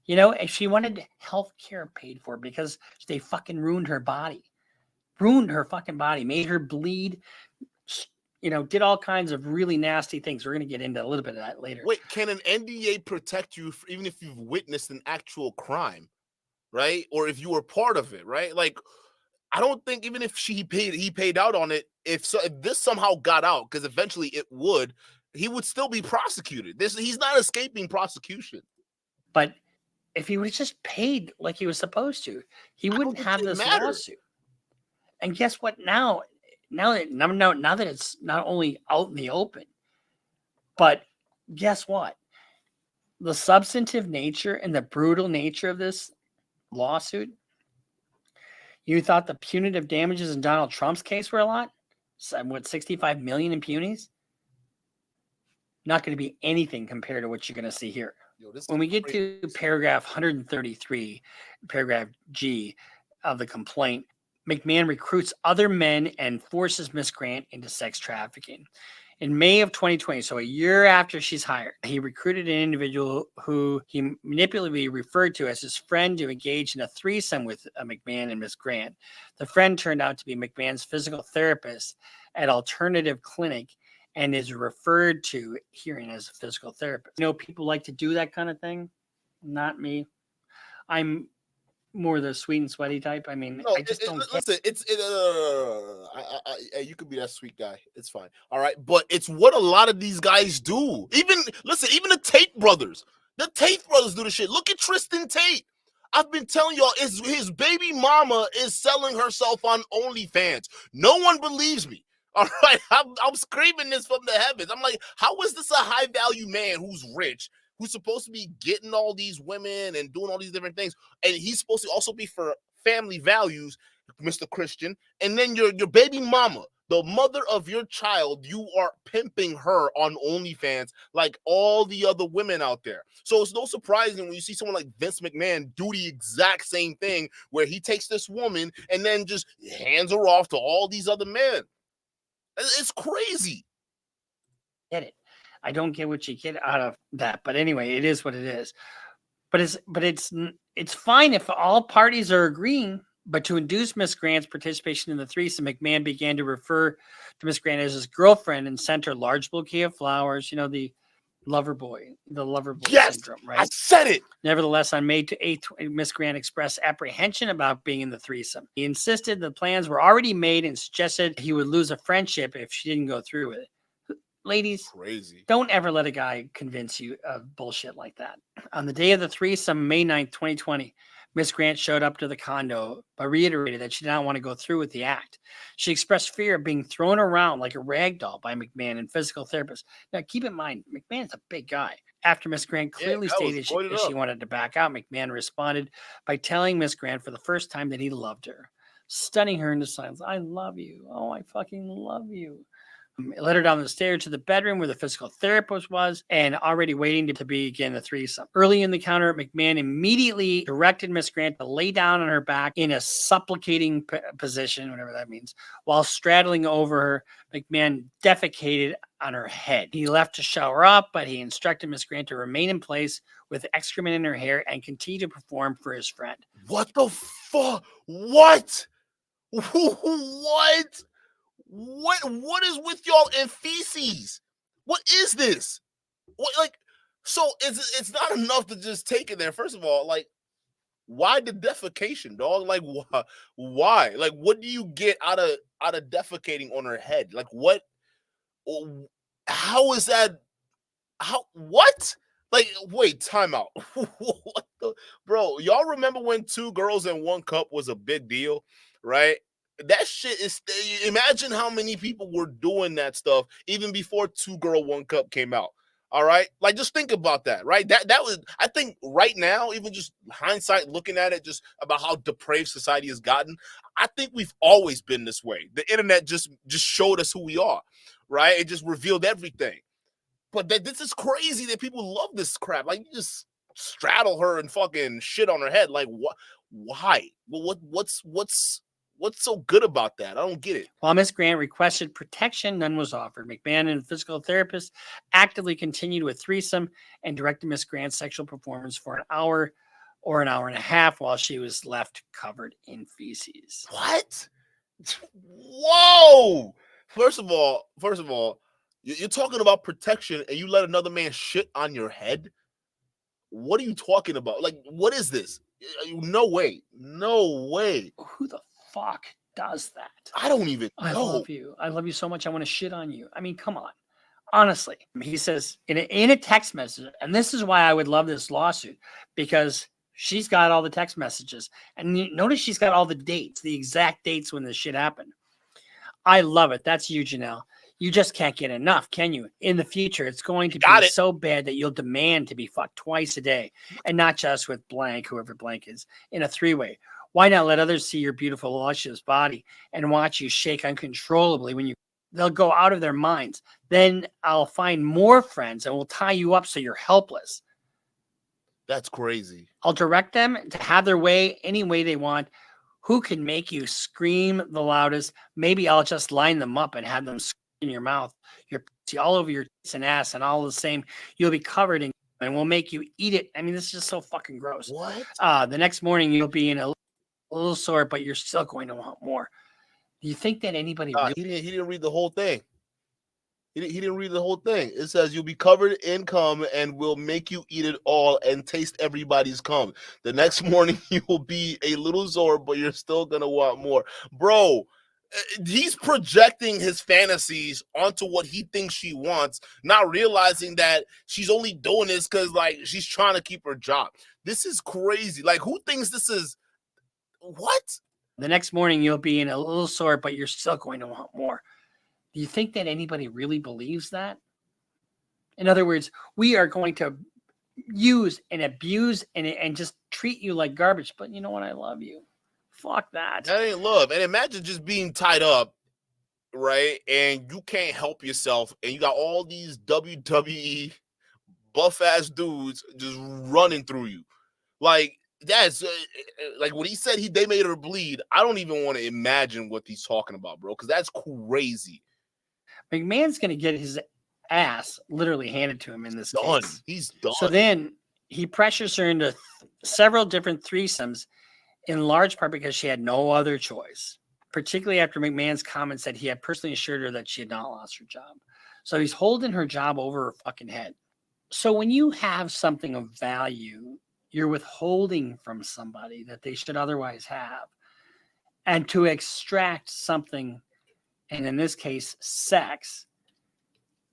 You know, if she wanted health care paid for because they fucking ruined her body, made her bleed, you know, did all kinds of really nasty things. We're going to get into a little bit of that later. Wait, can an NDA protect you even if you've witnessed an actual crime, right? Or if you were part of it, right? Like, I don't think even if he paid out on it, if this somehow got out, because eventually it would, he would still be prosecuted. He's not escaping prosecution. But if he was just paid like he was supposed to, he wouldn't have this lawsuit. And guess what? Now that it's not only out in the open, but guess what? The substantive nature and the brutal nature of this lawsuit. You thought the punitive damages in Donald Trump's case were a lot? What, 65 million in punities? Not going to be anything compared to what you're going to see here. When we get to paragraph 133, paragraph G of the complaint, McMahon recruits other men and forces Miss Grant into sex trafficking. In May of 2020, so a year after she's hired, he recruited an individual who he manipulatively referred to as his friend to engage in a threesome with McMahon and Miss Grant. The friend turned out to be McMahon's physical therapist at Alternative Clinic and is referred to herein as a physical therapist. You know, people like to do that kind of thing. Not me. I'm more the sweet and sweaty type. I mean, no, I just don't listen. You could be that sweet guy. It's fine. All right, but it's what a lot of these guys do. Even the Tate brothers. The Tate brothers do the shit. Look at Tristan Tate. I've been telling y'all, his baby mama is selling herself on OnlyFans. No one believes me. All right, I'm screaming this from the heavens. I'm like, how is this a high value man who's rich, who's supposed to be getting all these women and doing all these different things, and he's supposed to also be for family values, Mr. Christian, and then your baby mama, the mother of your child, you are pimping her on OnlyFans like all the other women out there. So it's no surprising when you see someone like Vince McMahon do the exact same thing, where he takes this woman and then just hands her off to all these other men. It's crazy. Get it. I don't get what you get out of that, but anyway, it is what it is. But it's fine if all parties are agreeing. But to induce Miss Grant's participation in the threesome, McMahon began to refer to Miss Grant as his girlfriend and sent her large bouquet of flowers. You know, the lover boy syndrome, right? I said it. Nevertheless, on May 8th, Miss Grant expressed apprehension about being in the threesome. He insisted the plans were already made and suggested he would lose a friendship if she didn't go through with it. Ladies, crazy. Don't ever let a guy convince you of bullshit like that. On the day of the threesome, May 9th, 2020, Miss Grant showed up to the condo, but reiterated that she did not want to go through with the act. She expressed fear of being thrown around like a rag doll by McMahon and physical therapists. Now, keep in mind, McMahon's a big guy. After Miss Grant clearly stated she wanted to back out, McMahon responded by telling Miss Grant for the first time that he loved her, stunning her into silence. I love you. Oh, I fucking love you. Led her down the stairs to the bedroom where the physical therapist was and already waiting to begin the threesome. Early in the encounter, McMahon immediately directed Miss Grant to lay down on her back in a supplicating position, whatever that means, while straddling over her. McMahon defecated on her head. He left to shower up, but he instructed Miss Grant to remain in place with excrement in her hair and continue to perform for his friend. What the fuck? What? What? What is with y'all and feces? What is this? What, like, so it's not enough to just take it there. First of all, like, why the defecation, dog? Like, why? Like, what do you get out of defecating on her head? Like, what? How is that? How? What? Like, wait, time out. What the, bro? Y'all remember when 2 girls in 1 cup was a big deal, right? That shit is. Imagine how many people were doing that stuff even before 2 girl 1 cup came out. All right, like just think about that, right? That was. I think right now, even just hindsight, looking at it, just about how depraved society has gotten. I think we've always been this way. The internet just showed us who we are, right? It just revealed everything. But this is crazy that people love this crap. Like, you just straddle her and fucking shit on her head. Like, what? Why? Well, what's so good about that? I don't get it. While Miss Grant requested protection, none was offered. McMahon and the physical therapist actively continued with threesome and directed Miss Grant's sexual performance for an hour or an hour and a half while she was left covered in feces. What? Whoa! First of all, you're talking about protection and you let another man shit on your head? What are you talking about? Like, what is this? No way. No way. Who the fuck does that? I don't even know. I love you. I love you so much. I want to shit on you. I mean, come on. Honestly, he says in a text message, and this is why I would love this lawsuit, because she's got all the text messages. And notice she's got all the dates, the exact dates when this shit happened. I love it. That's you, Janelle. You just can't get enough, can you? In the future, it's going to be so bad that you'll demand to be fucked twice a day, and not just with blank, whoever blank is, in a 3-way. Why not let others see your beautiful, luscious body and watch you shake uncontrollably when they'll go out of their minds. Then I'll find more friends and we'll tie you up so you're helpless. That's crazy. I'll direct them to have their way any way they want. Who can make you scream the loudest? Maybe I'll just line them up and have them scream in your mouth, your pussy, all over your tits and ass, and all the same. You'll be covered in, and we'll make you eat it. I mean, this is just so fucking gross. What? The next morning you'll be in a little sore, but you're still going to want more. Do you think that anybody really... He didn't read the whole thing. He didn't read the whole thing. It says you'll be covered in cum and we'll make you eat it all and taste everybody's cum. The next morning you will be a little sore, but you're still gonna want more. Bro, he's projecting his fantasies onto what he thinks she wants, not realizing that she's only doing this because, like, she's trying to keep her job. This is crazy. Like, who thinks this is... What? The next morning you'll be in a little sore, but you're still going to want more. Do you think that anybody really believes that? In other words, we are going to use and abuse and just treat you like garbage. But you know what? I love you. Fuck that. That ain't love. And imagine just being tied up, right? And you can't help yourself. And you got all these WWE buff-ass dudes just running through you. Like, that's like when he said they made her bleed. I don't even want to imagine what he's talking about, bro, because that's crazy. McMahon's going to get his ass literally handed to him in this case. He's done. So then he pressures her into several different threesomes, in large part because she had no other choice, particularly after McMahon's comments that he had personally assured her that she had not lost her job. So he's holding her job over her fucking head. So when you have something of value, you're withholding from somebody that they should otherwise have. And to extract something, and in this case, sex,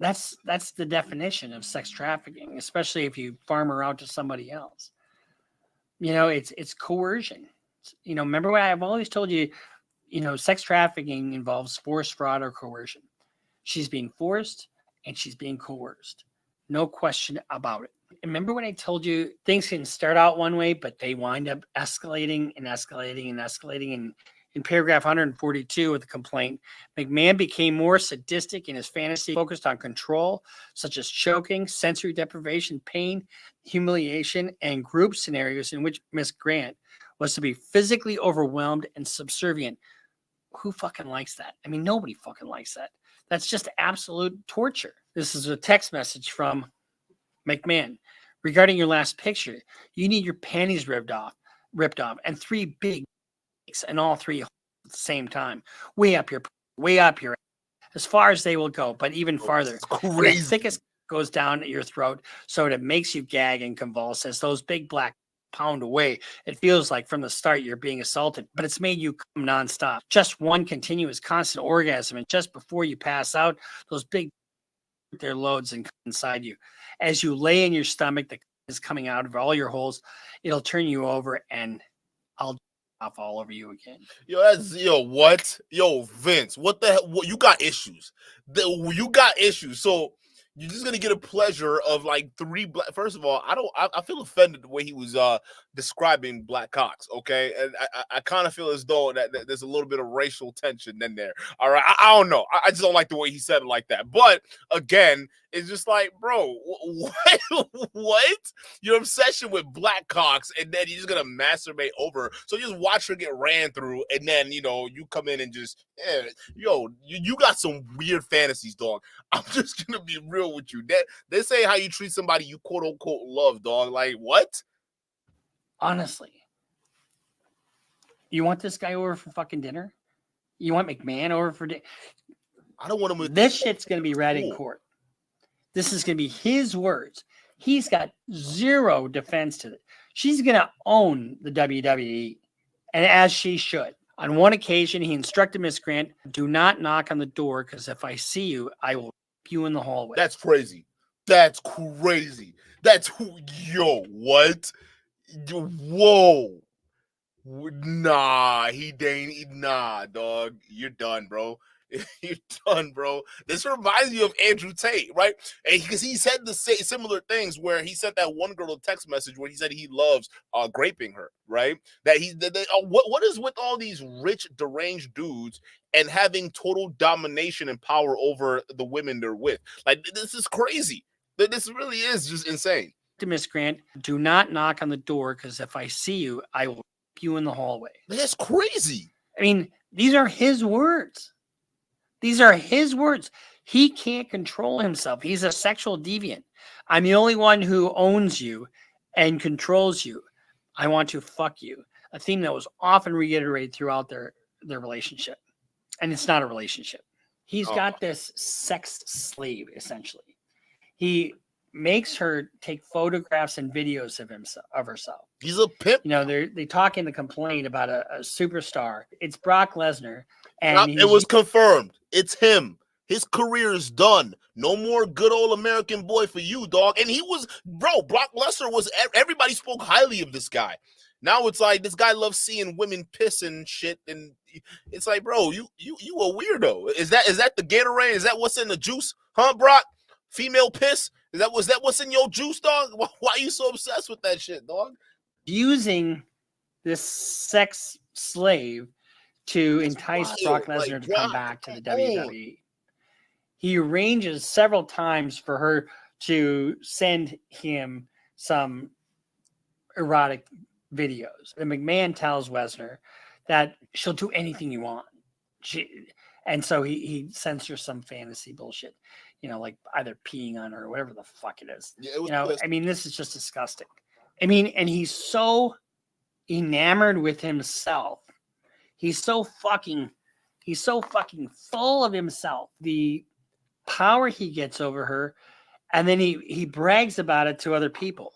that's the definition of sex trafficking, especially if you farm her out to somebody else. You know, it's coercion. You know, remember what I've always told you, you know, sex trafficking involves force, fraud, or coercion. She's being forced and she's being coerced. No question about it. Remember when I told you things can start out one way, but they wind up escalating and escalating and escalating, and In paragraph 142 of the complaint, McMahon became more sadistic in his fantasy, focused on control, such as choking, sensory deprivation, pain, humiliation, and group scenarios in which Miss Grant was to be physically overwhelmed and subservient. Who fucking likes that? I mean, nobody fucking likes that. That's just absolute torture. This is a text message from McMahon. Regarding your last picture, you need your panties ripped off, and 3 big and all 3 at the same time. Way up your, as far as they will go, but even farther. The thickest goes down at your throat, so it makes you gag and convulse as those big black pound away. It feels like from the start you're being assaulted, but it's made you come nonstop. Just one continuous constant orgasm, and just before you pass out, those big their loads and inside you. As you lay in your stomach, that is coming out of all your holes, it'll turn you over and I'll off all over you again. What? Vince, what the hell? You got issues. You got issues. So you're just gonna get a pleasure of like 3 black. First of all, I feel offended the way he was describing black cocks. Okay, and I kind of feel as though that there's a little bit of racial tension in there. All right, I don't know. I just don't like the way he said it like that. But again, it's just like, bro, what? Your obsession with black cocks, and then you're just gonna masturbate over. So just watch her get ran through, and then you come in and just, you got some weird fantasies, dog. I'm just gonna be real with you. They say how you treat somebody you quote unquote love, dog. Like what? Honestly, you want this guy over for fucking dinner? You want McMahon over for dinner? I don't want him. This shit's gonna be read in court. This is gonna be his words. He's got zero defense to it. She's gonna own the WWE, and as she should. On one occasion, he instructed Miss Grant, "Do not knock on the door, because if I see you, I will keep you in the hallway." That's crazy. That's crazy. What? Whoa. Nah, dog. You're done, bro. You're done, bro. This reminds me of Andrew Tate, right? Because he said the similar things where he sent that one girl a text message where he said he loves graping her, right? What is with all these rich, deranged dudes and having total domination and power over the women they're with? Like, this is crazy. This really is just insane. To Miss Grant, "Do not knock on the door, because if I see you, I will keep you in the hallway." That's crazy. I mean, these are his words. These are his words. He can't control himself. He's a sexual deviant. "I'm the only one who owns you and controls you. I want to fuck you." A theme that was often reiterated throughout their relationship. And it's not a relationship. He's got this sex slave, essentially. He makes her take photographs and videos of herself. He's a pimp. They talk in the complaint about a superstar. It's Brock Lesnar. And it was confirmed. It's him. His career is done. No more good old American boy for you, dog. And Brock Lesnar was, everybody spoke highly of this guy. Now it's like, this guy loves seeing women piss and shit. And it's like, bro, you a weirdo. Is that the Gatorade? Is that what's in the juice? Huh, Brock? Female piss? Was that what's in your juice, dog? Why are you so obsessed with that shit, dog? Using this sex slave to entice Brock Lesnar to come back to the WWE. He arranges several times for her to send him some erotic videos. And McMahon tells Lesnar that she'll do anything you want. And so he sends her some fantasy bullshit, like either peeing on her or whatever the fuck it is. I mean, this is just disgusting. I mean, and he's so enamored with himself. He's so fucking full of himself. The power he gets over her, and then he brags about it to other people.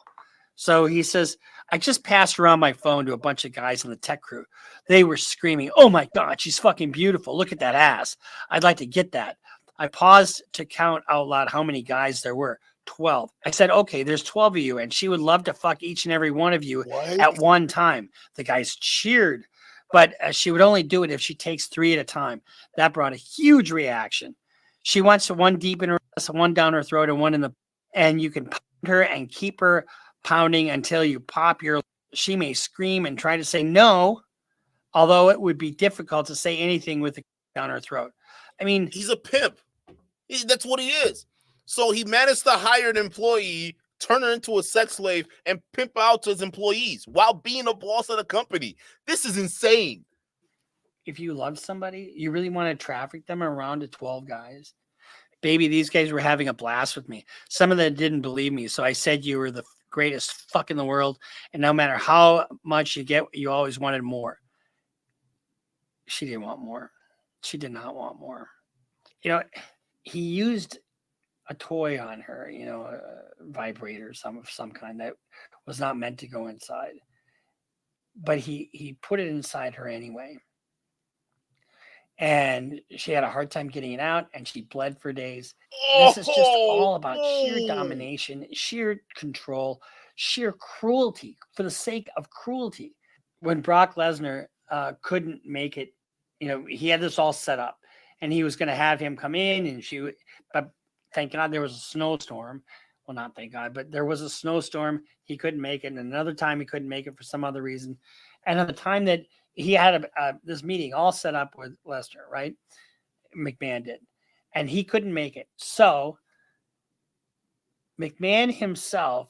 So he says, "I just passed around my phone to a bunch of guys on the tech crew. They were screaming, 'Oh my God, she's fucking beautiful. Look at that ass. I'd like to get that.' I paused to count out loud how many guys there were. 12. I said, 'Okay, there's 12 of you, and she would love to fuck each and every one of you at one time.' The guys cheered, but she would only do it if she takes 3 at a time. That brought a huge reaction. She wants one deep in her ass, one down her throat, and one in the, and you can pound her and keep her pounding until you pop your, she may scream and try to say no, Although it would be difficult to say anything with a down her throat. I mean, he's a pimp. That's what he is. So he managed to hire an employee, turn her into a sex slave, and pimp out to his employees while being a boss of the company. This is insane. if you love somebody, you really want to traffic them around to 12 guys. Baby, these guys were having a blast with me. Some of them didn't believe me. So I said you were the greatest fuck in the world. And no matter how much you get, you always wanted more. She didn't want more. She did not want more. You know, he used a toy on her, you know, a vibrator, some kind that was not meant to go inside. But he put it inside her anyway. And she had a hard time getting it out, and she bled for days. This is just all about sheer domination, sheer control, sheer cruelty for the sake of cruelty. When Brock Lesnar couldn't make it, you know, he had this all set up, and he was going to have him come in, and but thank God there was a snowstorm. Well, not thank God, but there was a snowstorm. He couldn't make it, and another time he couldn't make it for some other reason. And at the time that he had this meeting all set up with Lesnar, right? McMahon did. And he couldn't make it. So McMahon himself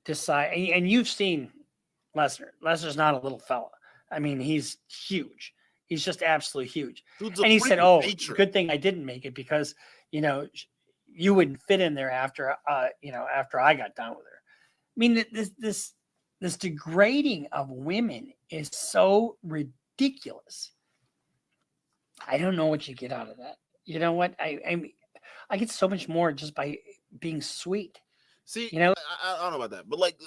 decided, and you've seen Lesnar. Lesnar's not a little fella. I mean, he's huge. He's just absolutely huge. And he said, oh, good thing I didn't make it because, you know, you wouldn't fit in there after, after I got done with her. I mean, this degrading of women is so ridiculous. I don't know what you get out of that. You know what? I get so much more just by being sweet. See, you know, I don't know about that, but like,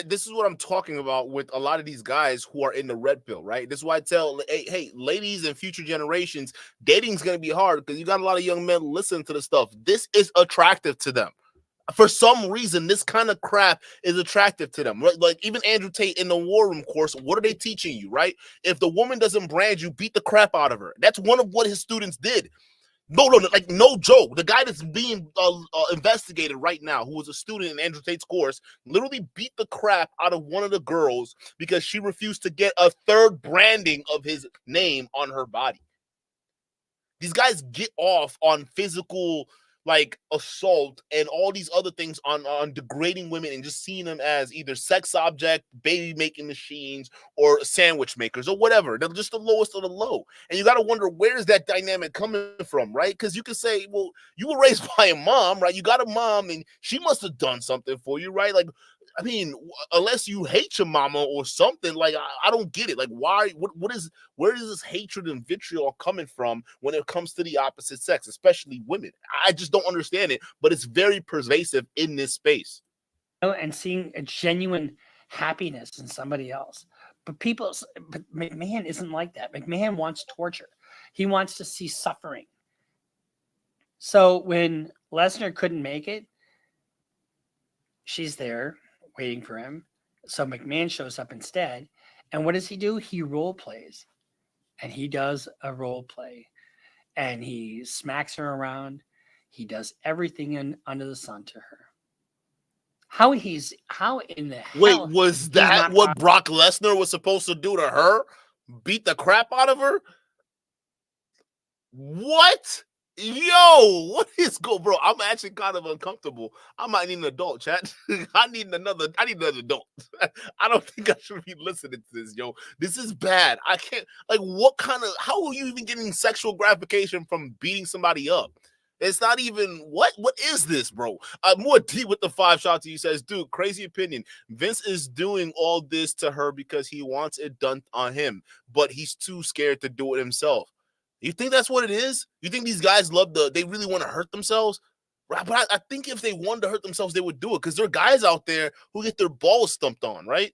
this is what I'm talking about with a lot of these guys who are in the red pill, right? This is why I tell, hey, ladies and future generations, dating's going to be hard because you got a lot of young men listening to the stuff. This is attractive to them. For some reason, this kind of crap is attractive to them. Right? Like even Andrew Tate in the War Room course, what are they teaching you, right? If the woman doesn't brand you, beat the crap out of her. That's one of what his students did. No, like no joke. The guy that's being investigated right now, who was a student in Andrew Tate's course, literally beat the crap out of one of the girls because she refused to get a third branding of his name on her body. These guys get off on physical like assault and all these other things on degrading women and just seeing them as either sex object, baby making machines, or sandwich makers or whatever. They're just the lowest of the low. And you got to wonder, where is that dynamic coming from, right? Because you can say, well, you were raised by a mom, right? You got a mom and she must have done something for you, right? Like, I mean, unless you hate your mama or something, like I don't get it. Like, why? Where is this hatred and vitriol coming from when it comes to the opposite sex, especially women? I just don't understand it, but it's very pervasive in this space. And seeing a genuine happiness in somebody else, but McMahon isn't like that. McMahon wants torture. He wants to see suffering. So when Lesnar couldn't make it, she's there waiting for him. So McMahon shows up instead. And what does he do? He role plays. And he does a role play. And he smacks her around. He does everything under the sun to her. How in the hell? Wait, was that what Brock Lesnar was supposed to do to her? Beat the crap out of her? What? Yo, what is go, bro? I'm actually kind of uncomfortable. I might need an adult, chat. I need another adult. I don't think I should be listening to this, yo. This is bad. I can't, like, how are you even getting sexual gratification from beating somebody up? It's not even, what is this, bro? More deep with the 5 shots. He says, dude, crazy opinion. Vince is doing all this to her because he wants it done on him, but he's too scared to do it himself. You think that's what it is? You think these guys they really want to hurt themselves? But I think if they wanted to hurt themselves, they would do it because there are guys out there who get their balls stumped on, right?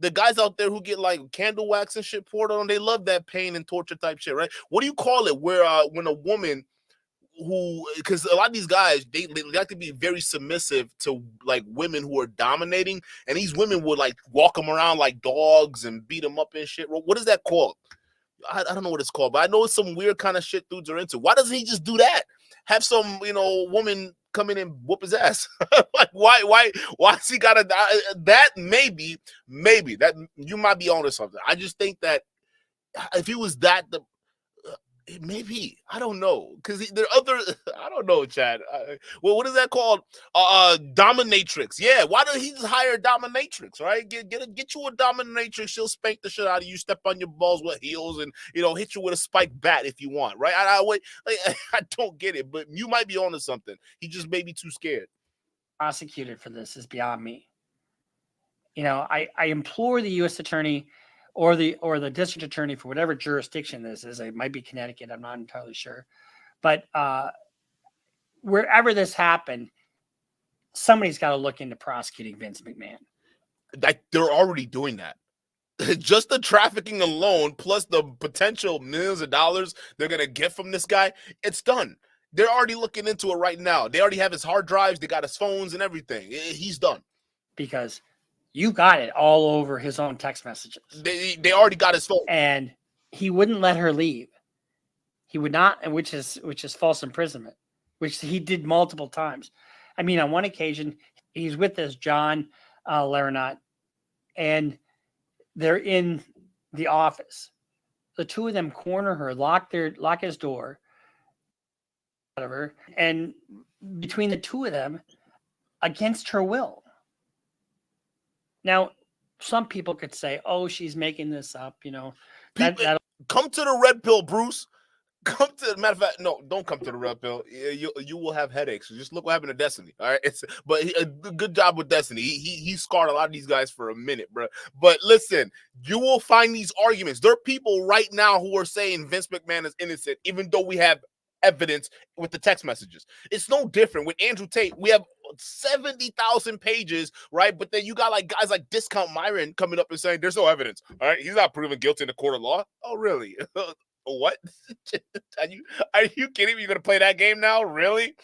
The guys out there who get like candle wax and shit poured on them, they love that pain and torture type shit, right? What do you call it where when a woman because a lot of these guys, they like to be very submissive to like women who are dominating, and these women would like walk them around like dogs and beat them up and shit. What is that called? I don't know what it's called, but I know it's some weird kind of shit dudes are into. Why doesn't he just do that? Have some, woman come in and whoop his ass. Like, why has he got to that? Maybe that you might be onto something. I just think that if he was that, maybe, I don't know, because there are other, I don't know, Chad. Well, what is that called? Dominatrix. Yeah, why don't he just hire a dominatrix, right? Get you a dominatrix. She'll spank the shit out of you, step on your balls with heels, and hit you with a spiked bat if you want, right? I wait, like, I don't get it, but you might be onto something. He just may be too scared. Prosecuted for this is beyond me. I implore the U.S. attorney or the district attorney for whatever jurisdiction this is. It might be Connecticut. I'm not entirely sure, but wherever this happened, somebody's got to look into prosecuting Vince McMahon. They're already doing that. Just the trafficking alone, plus the potential millions of dollars they're gonna get from this guy, it's done. They're already looking into it right now. They already have his hard drives. They got his phones and everything. He's done. Because you got it all over his own text messages. They already got his phone. And he wouldn't let her leave. He would not, which is false imprisonment, which he did multiple times. I mean, on one occasion, he's with this John Laranot, and they're in the office. The two of them corner her, lock his door, whatever, and between the two of them, against her will. Now, some people could say, "Oh, she's making this up," Come to the red pill, Bruce. Come to, matter of fact, no, don't come to the red pill. You will have headaches. Just look what happened to Destiny. All right, but a good job with Destiny. He scarred a lot of these guys for a minute, bro. But listen, you will find these arguments. There are people right now who are saying Vince McMahon is innocent, even though we have evidence with the text messages. It's no different with Andrew Tate. We have 70,000 pages, right? But then you got like guys like Discount Myron coming up and saying there's no evidence. All right, he's not proven guilty in the court of law. Oh, really? What? Are you kidding me? You're gonna play that game now? Really,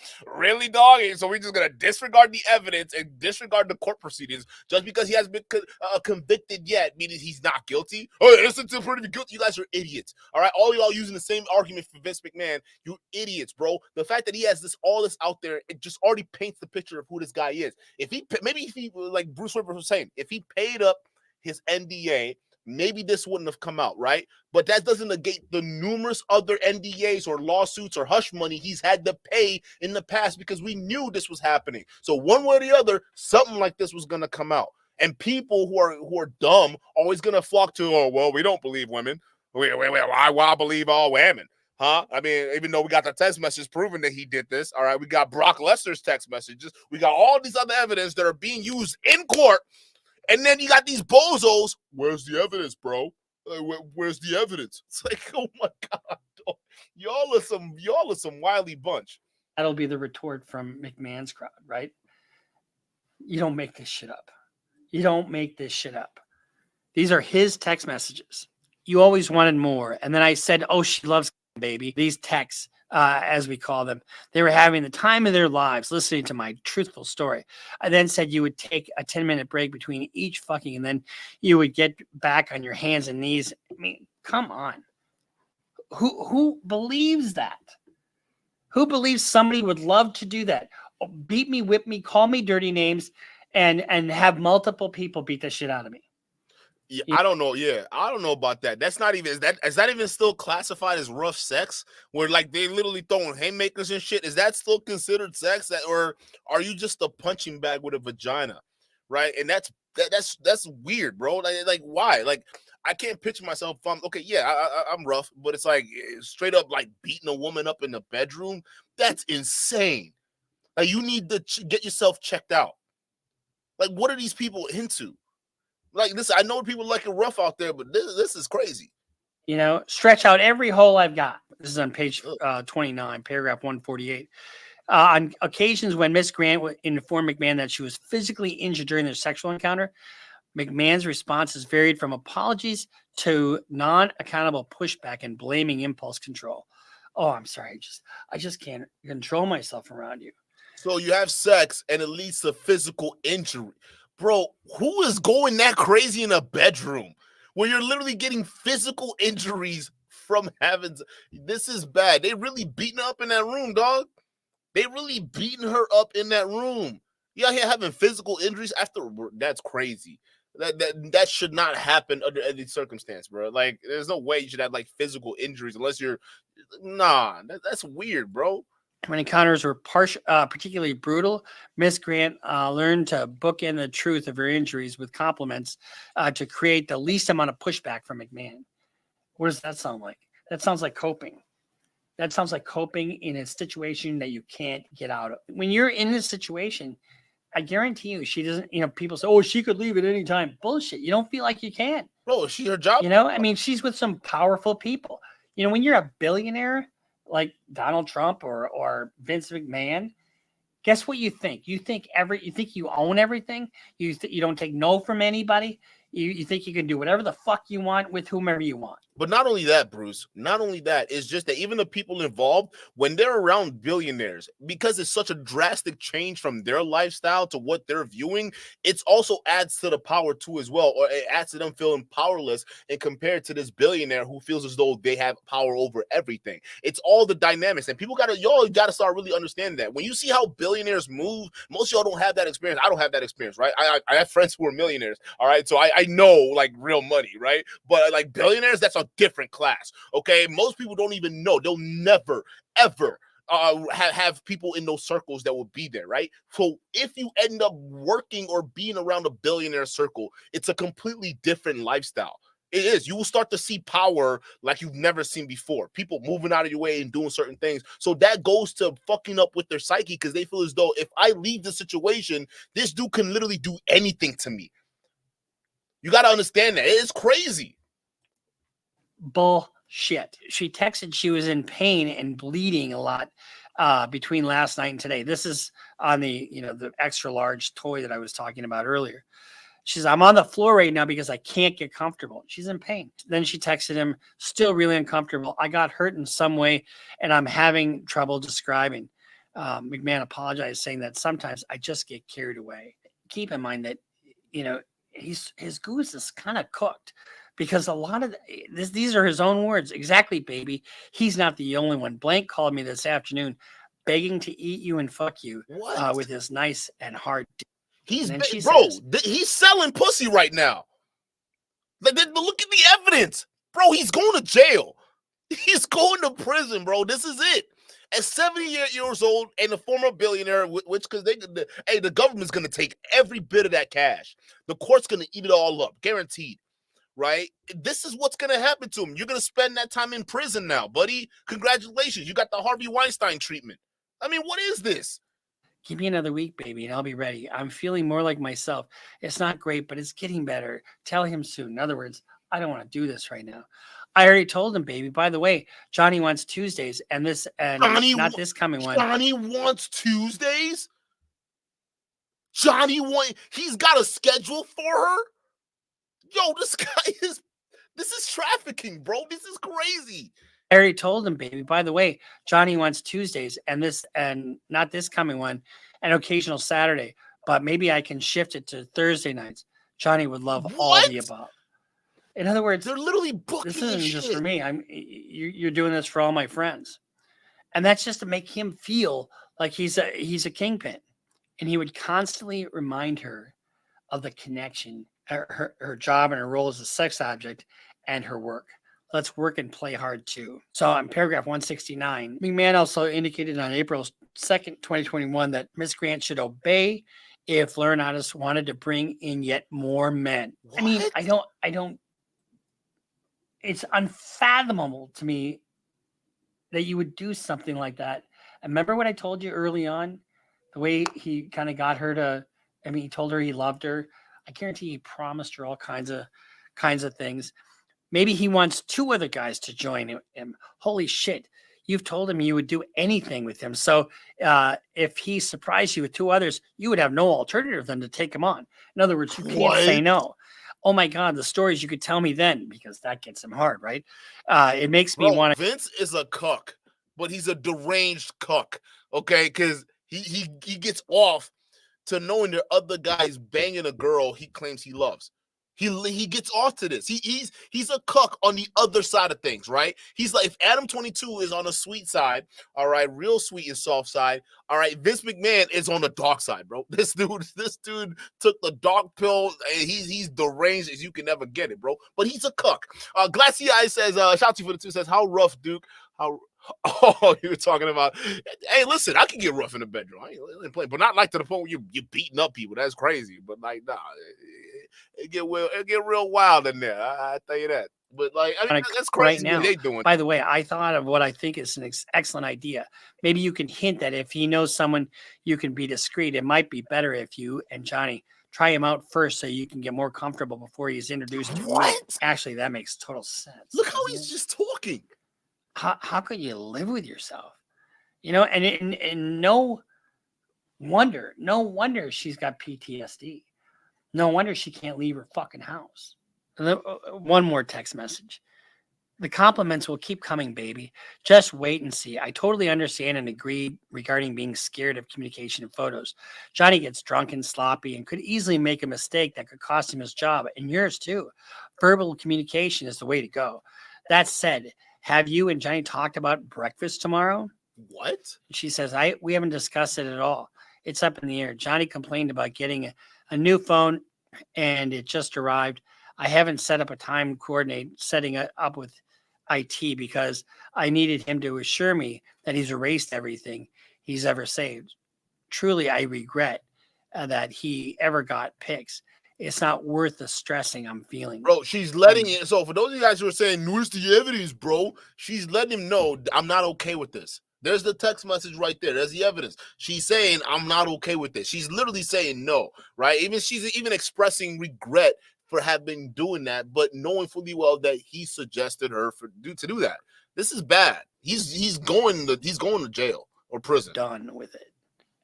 dog? So we're just gonna disregard the evidence and disregard the court proceedings just because he hasn't been convicted yet, meaning he's not guilty? Oh, innocent until proven guilty. You guys are idiots. All right, all y'all using the same argument for Vince McMahon. You idiots, bro. The fact that he has all this out there, it just already paints the picture of who this guy is. If he like Bruce Rivers was saying, if he paid up his NDA, maybe this wouldn't have come out, right? But that doesn't negate the numerous other NDAs or lawsuits or hush money he's had to pay in the past because we knew this was happening. So one way or the other, something like this was going to come out. And people who are dumb always going to flock to, oh, well, we don't believe women. Why believe all women? Huh? I mean, even though we got the text message proving that he did this, all right, we got Brock Lesnar's text messages. We got all these other evidence that are being used in court. And then you got these bozos. Where's the evidence, bro? Where's the evidence? It's like, oh my God, y'all are some wily bunch. That'll be the retort from McMahon's crowd, right? You don't make this shit up. You don't make this shit up. These are his text messages. You always wanted more. And then I said, oh, she loves baby. These texts, as we call them, they were having the time of their lives listening to my truthful story. I then said you would take a 10-minute break between each fucking, and then you would get back on your hands and knees. I mean, come on. Who believes that? Who believes somebody would love to do that? Beat me, whip me, call me dirty names, and have multiple people beat the shit out of me. Yeah, I don't know. Yeah, I don't know about that. That's not even, is that even still classified as rough sex? Where like they literally throwing haymakers and shit? Is that still considered sex? Or are you just a punching bag with a vagina, right? And that's weird, bro. Like why? Like I can't picture myself. Okay, yeah, I'm rough, but it's like straight up like beating a woman up in the bedroom. That's insane. Like you need to get yourself checked out. Like what are these people into? Like this, I know people like it rough out there, but this is crazy. You know, stretch out every hole I've got. This is on page 29, paragraph 148. On occasions when Miss Grant informed McMahon that she was physically injured during their sexual encounter, McMahon's response has varied from apologies to non-accountable pushback and blaming impulse control. Oh, I'm sorry. I just can't control myself around you. So you have sex and it leads to physical injury. Bro, who is going that crazy in a bedroom where you're literally getting physical injuries from having? This is bad. They really beating her up in that room, dog. They really beating her up in that room. You out here having physical injuries after? That's crazy. That should not happen under any circumstance, bro. Like, there's no way you should have like physical injuries unless you're. Nah, that's weird, bro. When encounters were particularly brutal, Miss Grant learned to bookend the truth of her injuries with compliments to create the least amount of pushback from McMahon. What does that sound like? That sounds like coping. That sounds like coping in a situation that you can't get out of. When you're in this situation, I guarantee you, she doesn't, people say, oh, she could leave at any time. Bullshit. You don't feel like you can. Bro, she her job. I mean, she's with some powerful people. When you're a billionaire like Donald Trump or Vince McMahon, guess what you think? You think you own everything. You don't take no from anybody. You think you can do whatever the fuck you want with whomever you want. But not only that, Bruce, not only that, it's just that even the people involved, when they're around billionaires, because it's such a drastic change from their lifestyle to what they're viewing, it also adds to the power too as well, or it adds to them feeling powerless and compared to this billionaire who feels as though they have power over everything. It's all the dynamics, and y'all gotta start really understanding that. When you see how billionaires move, most of y'all don't have that experience. I don't have that experience, right? I have friends who are millionaires, all right? So I know like real money, right? But like billionaires, that's a different class, okay? Most people don't even know. They'll never, ever have people in those circles that will be there, right? So if you end up working or being around a billionaire circle, it's a completely different lifestyle. It is. You will start to see power like you've never seen before. People moving out of your way and doing certain things. So that goes to fucking up with their psyche because they feel as though if I leave the situation, this dude can literally do anything to me. You got to understand that. It's crazy. Bullshit. She texted she was in pain and bleeding a lot between last night and today. This is on the extra large toy that I was talking about earlier. She says, I'm on the floor right now because I can't get comfortable. She's in pain. Then she texted him, still really uncomfortable. I got hurt in some way and I'm having trouble describing. McMahon apologized, saying that sometimes I just get carried away. Keep in mind that, his goose is kind of cooked because a lot of these are his own words. Exactly, baby. He's not the only one. Blank called me this afternoon begging to eat you and fuck you with his nice and hard. He's selling pussy right now. Look at the evidence, bro. He's going to jail. He's going to prison, bro. This is it. At 78 years old and a former billionaire, which because the government's going to take every bit of that cash. The court's going to eat it all up, guaranteed, right? This is what's going to happen to him. You're going to spend that time in prison now, buddy. Congratulations. You got the Harvey Weinstein treatment. I mean, what is this? Give me another week, baby, and I'll be ready. I'm feeling more like myself. It's not great, but it's getting better. Tell him soon. In other words, I don't want to do this right now. I already told him, baby. By the way, Johnny wants Tuesdays, and this this coming one. Johnny wants Tuesdays? He's got a schedule for her? Yo, this is trafficking, bro. This is crazy. I already told him, baby. By the way, Johnny wants Tuesdays, and not this coming one, an occasional Saturday, but maybe I can shift it to Thursday nights. Johnny would love all the above. In other words, they're literally booking this isn't just for me. You're doing this for all my friends, and that's just to make him feel like he's a kingpin. And he would constantly remind her of the connection, her job and her role as a sex object, and her work. Let's work and play hard too. So on paragraph 169, McMahon also indicated on April 2nd, 2021, that Miss Grant should obey if Laurinaitis wanted to bring in yet more men. What? I mean, I don't. It's unfathomable to me that you would do something like that. And remember what I told you early on? The way he kind of got her he told her he loved her. I guarantee he promised her all kinds of things. Maybe he wants 2 other guys to join him. Holy shit. You've told him you would do anything with him. So if he surprised you with 2 others, you would have no alternative than to take him on. In other words, you can't say no. Oh my God, the stories you could tell me then, because that gets him hard, right? It makes me want to. Vince is a cuck, but he's a deranged cuck, okay? Because he gets off to knowing there are other guys banging a girl he claims he loves. He gets off to this. He's a cuck on the other side of things, right? He's like, if Adam 22 is on the sweet side, all right, real sweet and soft side, all right, Vince McMahon is on the dark side, bro. This dude took the dark pill. And he's deranged as you can never get it, bro. But he's a cuck. Glassy Eye says, shout out to you for the 2, says, how rough, Duke? How Oh, you were talking about. Hey, listen, I can get rough in the bedroom. I ain't playing, but not like to the point where you beating up people. That's crazy. But like, nah, it get real wild in there. I tell you that. But like, I mean, that's crazy right now. what they doing. By the way, I thought of what I think is an excellent idea. Maybe you can hint that if he knows someone, you can be discreet. It might be better if you and Johnny try him out first, so you can get more comfortable before he's introduced to you. Actually, that makes total sense. Look how he's just talking. How could you live with yourself? You know, and no wonder she's got PTSD. No wonder she can't leave her fucking house. One more text message. The compliments will keep coming, baby. Just wait and see. I totally understand and agree regarding being scared of communication and photos. Johnny gets drunk and sloppy and could easily make a mistake that could cost him his job and yours too. Verbal communication is the way to go. That said, have you and Johnny talked about breakfast tomorrow? What? She says, we haven't discussed it at all. It's up in the air. Johnny complained about getting a new phone and it just arrived. I haven't set up a time to coordinate setting it up with IT because I needed him to assure me that he's erased everything he's ever saved. Truly, I regret that he ever got pics. It's not worth the stressing I'm feeling. Bro, she's letting it. So for those of you guys who are saying, where's the evidence, bro? She's letting him know I'm not okay with this. There's the text message right there. There's the evidence. She's saying I'm not okay with this. She's literally saying no, right? She's even expressing regret for having doing that, but knowing fully well that he suggested her to do that. This is bad. He's going to jail or prison. Done with it.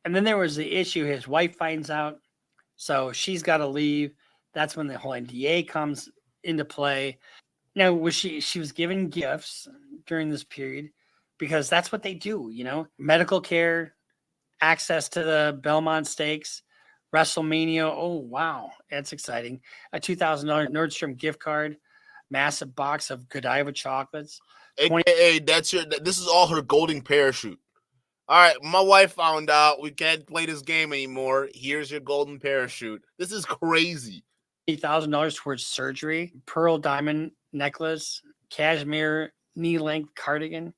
And then there was the issue. His wife finds out. So she's got to leave. That's when the whole NDA comes into play. Now, she was given gifts during this period because that's what they do, you know, medical care, access to the Belmont Stakes, WrestleMania. Oh, wow. That's exciting. A $2,000 Nordstrom gift card, massive box of Godiva chocolates. AKA, this is all her golden parachute. All right, my wife found out we can't play this game anymore. Here's your golden parachute. This is crazy. $8,000 towards surgery, pearl diamond necklace, cashmere knee-length cardigan,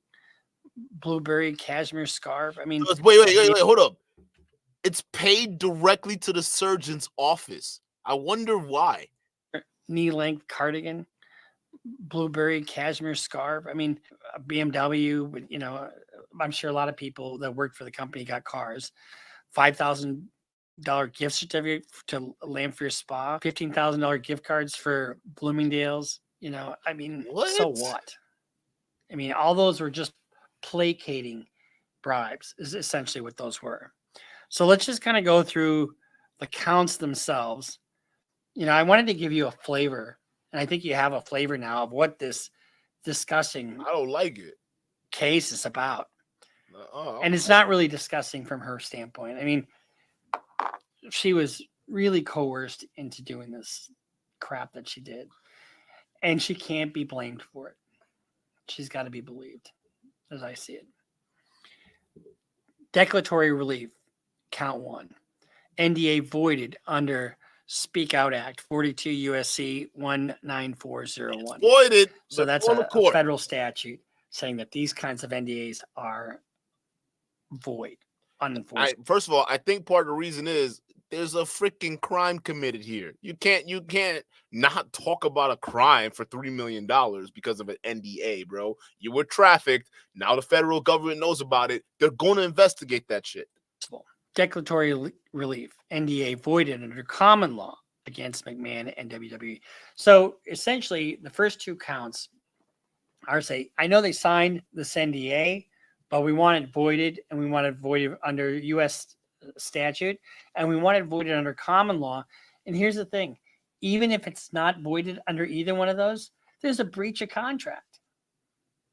blueberry cashmere scarf. I mean, wait, hold up. It's paid directly to the surgeon's office. I wonder why. Knee-length cardigan, blueberry cashmere scarf. I mean, a BMW, you know, I'm sure a lot of people that worked for the company got cars. $5,000 gift certificate to Lanphier Spa, $15,000 gift cards for Bloomingdale's. You know, I mean, So what? I mean, all those were just placating bribes is essentially what those were. So let's just kind of go through the counts themselves. You know, I wanted to give you a flavor, and I think you have a flavor now of what this discussing I don't like it case is about. And it's not really disgusting from her standpoint. I mean, she was really coerced into doing this crap that she did. And she can't be blamed for it. She's got to be believed, as I see it. Declaratory relief, count 1. NDA voided under Speak Out Act, 42 USC 19401. Voided. So that's a federal statute saying that these kinds of NDAs are void, unenforceable. First of all, I think part of the reason is there's a freaking crime committed here. You can't not talk about a crime for $3 million because of an NDA, bro. You were trafficked. Now the federal government knows about it. They're going to investigate that shit. Declaratory relief, NDA voided under common law against McMahon and WWE. So essentially, the first 2 counts are I know they signed this NDA, but we want it voided, and we want it voided under U.S. statute, and we want it voided under common law. And here's the thing. Even if it's not voided under either one of those, there's a breach of contract.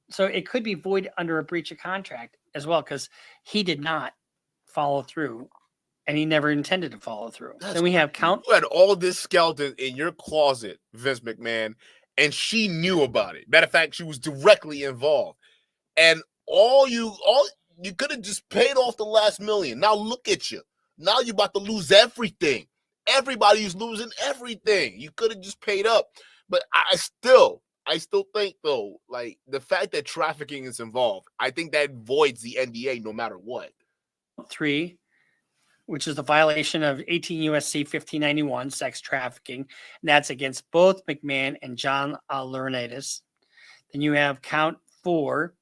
So it could be void under a breach of contract as well, because he did not follow through and he never intended to follow through. That's Then we have count. You had all this skeleton in your closet, Vince McMahon, and she knew about it. Matter of fact, she was directly involved. And all you could have just paid off the last million. Now look at you. Now you're about to lose everything. Everybody's losing everything. You could have just paid up. But I still think though, like the fact that trafficking is involved, I think that voids the NDA no matter what. 3, which is the violation of 18 USC 1591, sex trafficking. And that's against both McMahon and John Laurinaitis. Then you have count 4,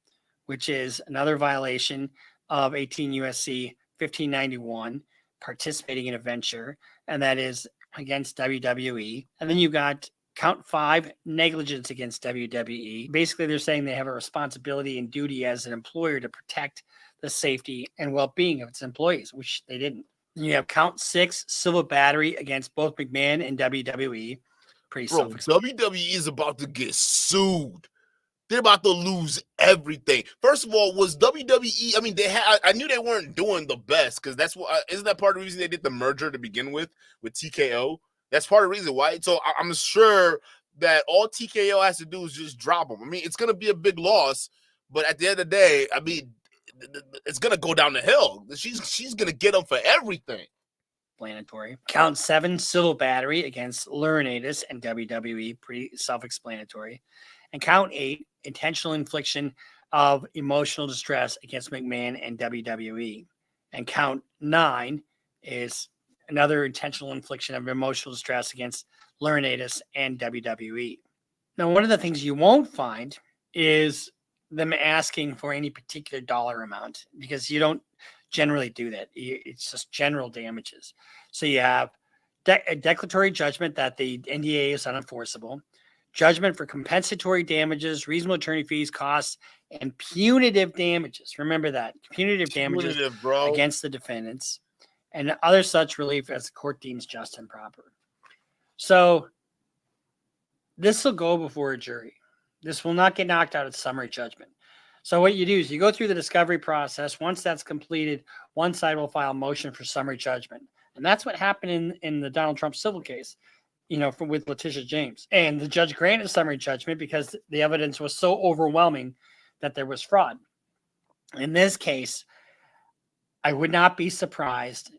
which is another violation of 18 USC 1591, participating in a venture, and that is against WWE. And then you got count 5, negligence against WWE. Basically, they're saying they have a responsibility and duty as an employer to protect the safety and well-being of its employees, which they didn't. And you have count 6, civil battery against both McMahon and WWE. Pretty self-explanatory. WWE is about to get sued. They're about to lose everything. First of all, was WWE? I mean, I knew they weren't doing the best because that's what. Isn't that part of the reason they did the merger to begin with TKO? That's part of the reason why. So I'm sure that all TKO has to do is just drop them. I mean, it's gonna be a big loss, but at the end of the day, I mean, it's gonna go down the hill. She's gonna get them for everything. Explanatory. Count 7, civil battery against Laurinaitis and WWE. Pretty self-explanatory. And count 8, intentional infliction of emotional distress against McMahon and WWE. And count 9 is another intentional infliction of emotional distress against Laurinaitis and WWE. Now, one of the things you won't find is them asking for any particular dollar amount, because you don't generally do that. It's just general damages. So you have a declaratory judgment that the NDA is unenforceable, judgment for compensatory damages, reasonable attorney fees, costs, and punitive damages. Remember that. Punitive damages against the defendants, and other such relief as the court deems just and proper. So this will go before a jury. This will not get knocked out at summary judgment. So what you do is you go through the discovery process. Once that's completed, one side will file a motion for summary judgment. And that's what happened in the Donald Trump civil case, with Letitia James. And the judge granted summary judgment because the evidence was so overwhelming that there was fraud. In this case, I would not be surprised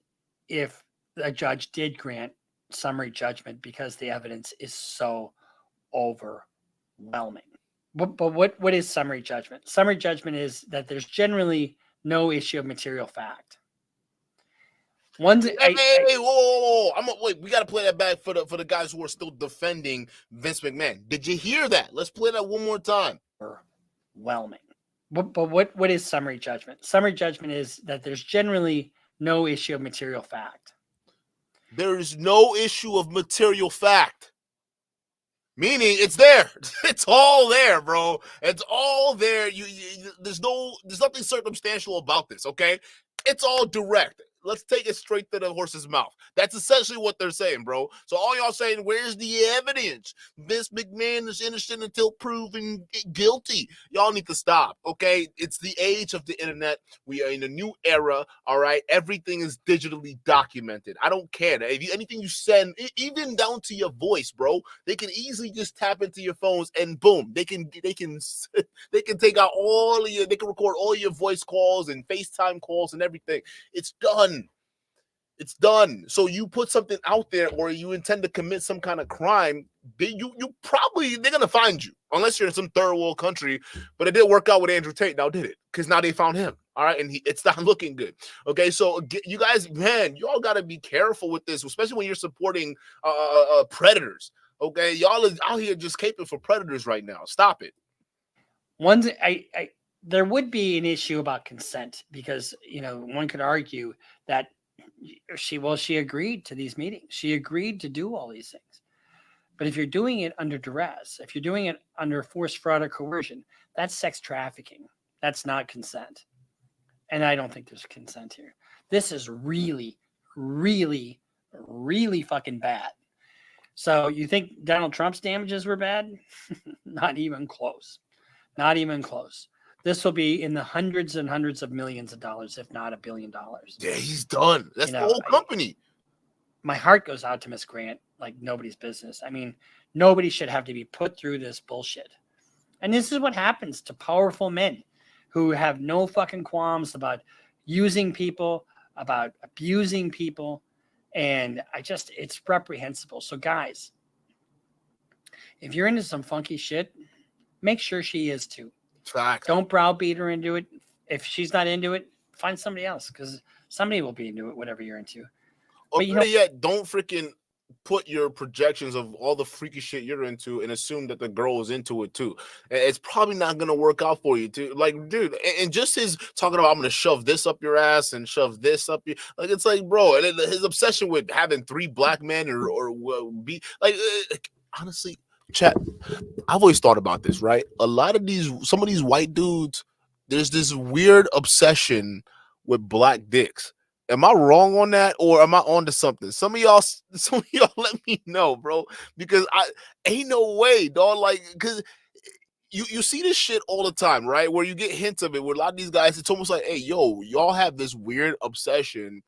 if a judge did grant summary judgment because the evidence is so overwhelming. But what is summary judgment? Summary judgment is that there's generally no issue of material fact. Whoa. Wait, we got to play that back for the guys who are still defending Vince McMahon. Did you hear that? Let's play that one more time. Overwhelming. But what is summary judgment? Summary judgment is that there's generally no issue of material fact. There is no issue of material fact. Meaning it's there. It's all there, bro. It's all there. There's nothing circumstantial about this, okay? It's all direct. Let's take it straight to the horse's mouth. That's essentially what they're saying, bro. So all y'all saying, where's the evidence? Vince McMahon is innocent until proven guilty. Y'all need to stop, okay? It's the age of the internet. We are in a new era, all right? Everything is digitally documented. I don't care. Anything you send, even down to your voice, bro, they can easily just tap into your phones and boom, they can take out all of your, they can record all your voice calls and FaceTime calls and everything. It's done. It's done. So you put something out there or you intend to commit some kind of crime, they're going to find you unless you're in some third world country. But it didn't work out with Andrew Tate now, did it? Because now they found him. All right. And it's not looking good. Okay. So you guys, man, y'all got to be careful with this, especially when you're supporting predators. Okay. Y'all is out here just caping for predators right now. Stop it. There would be an issue about consent because, one could argue that she agreed to these meetings. She agreed to do all these things. But if you're doing it under duress, if you're doing it under force, fraud, or coercion, that's sex trafficking. That's not consent. And I don't think there's consent here. This is really, really, really fucking bad. So you think Donald Trump's damages were bad? Not even close. Not even close. This will be in the hundreds and hundreds of millions of dollars, if not $1 billion. Yeah, he's done. That's the whole company. My heart goes out to Miss Grant like nobody's business. I mean, nobody should have to be put through this bullshit. And this is what happens to powerful men who have no fucking qualms about using people, about abusing people. And it's reprehensible. So guys, if you're into some funky shit, make sure she is too. Fact. Don't browbeat her into it. If she's not into it, find somebody else, because somebody will be into it, whatever you're into. Or better yet, don't freaking put your projections of all the freaky shit you're into and assume that the girl is into it too. It's probably not gonna work out for you too. Like, dude, and just his talking about I'm gonna shove this up your ass and shove this up your, like, it's like, bro, and his obsession with having 3 black men or be like, honestly, chat. I've always thought about this, right? Some of these white dudes, there's this weird obsession with black dicks. Am I wrong on that, or am I on to something? Some of y'all let me know, bro, because I ain't no way, dog. Like, because you see this shit all the time, right? Where you get hints of it. Where a lot of these guys, it's almost like, hey, yo, y'all have this weird obsession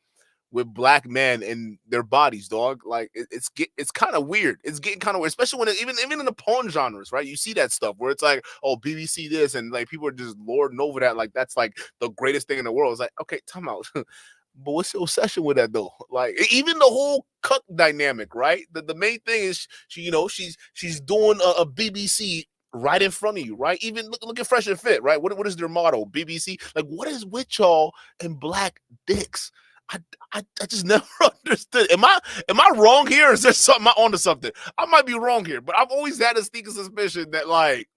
with black men and their bodies, dog. Like, it's kind of weird. It's getting kind of weird, especially when even in the porn genres, right? You see that stuff where it's like, oh, BBC this, and like people are just lording over that, like that's like the greatest thing in the world. It's like, okay, time out. But what's the obsession with that though? Like, even the whole cuck dynamic, right? The main thing is she's doing a BBC right in front of you, right? Even look at Fresh and Fit, right? What is their motto? BBC. Like, what is with y'all and black dicks? I just never understood. Am I wrong here? Or is there something? Am I onto something? I might be wrong here, but I've always had a sneaking suspicion that like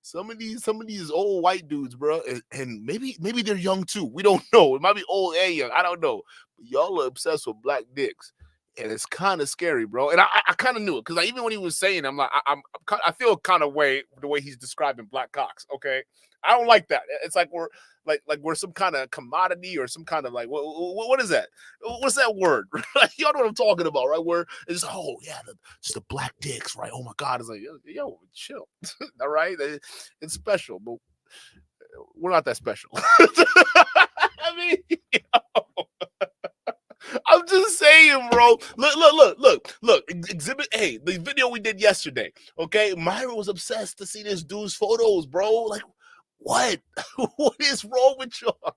some of these old white dudes, bro, and maybe they're young too. We don't know. It might be old and young. I don't know. But y'all are obsessed with black dicks, and it's kind of scary, bro. And I kind of knew it because like, even when he was saying, I'm like, I feel kind of way the way he's describing black cocks. Okay, I don't like that. It's like we're some kind of commodity or some kind of like what is that? What's that word? Like, y'all know what I'm talking about, right? Where it's just the black dicks, right? Oh my God, it's like yo, chill, all right? It's special, but we're not that special. I mean, I'm just saying, bro. Look. Exhibit A, the video we did yesterday. Okay, Myra was obsessed to see this dude's photos, bro. Like, what? What is wrong with y'all?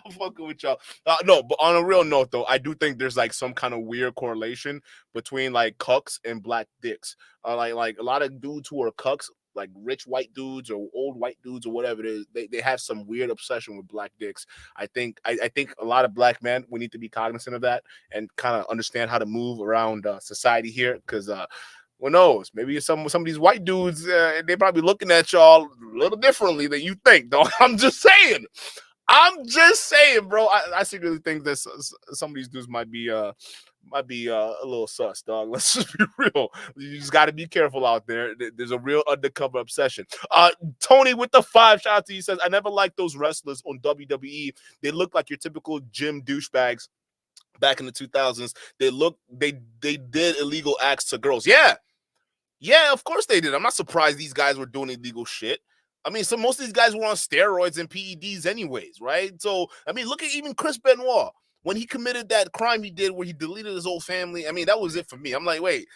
I'm fucking with y'all. No, but on a real note, though, I do think there's like some kind of weird correlation between like cucks and black dicks. Like a lot of dudes who are cucks, like rich white dudes or old white dudes or whatever it is, they have some weird obsession with black dicks. I think a lot of black men, we need to be cognizant of that and kind of understand how to move around society here, because who knows? Maybe some of these white dudes, they probably looking at y'all a little differently than you think, dog. I'm just saying, bro. I secretly think that some of these dudes might be a little sus, dog. Let's just be real. You just got to be careful out there. There's a real undercover obsession. Tony with the 5, shout out to you, says, I never liked those wrestlers on WWE. They look like your typical gym douchebags back in the 2000s. They did illegal acts to girls. Yeah, of course they did. I'm not surprised these guys were doing illegal shit. I mean, most of these guys were on steroids and PEDs anyways, right? So, I mean, look at even Chris Benoit. When he committed that crime he did where he deleted his whole family, I mean, that was it for me. I'm like, wait,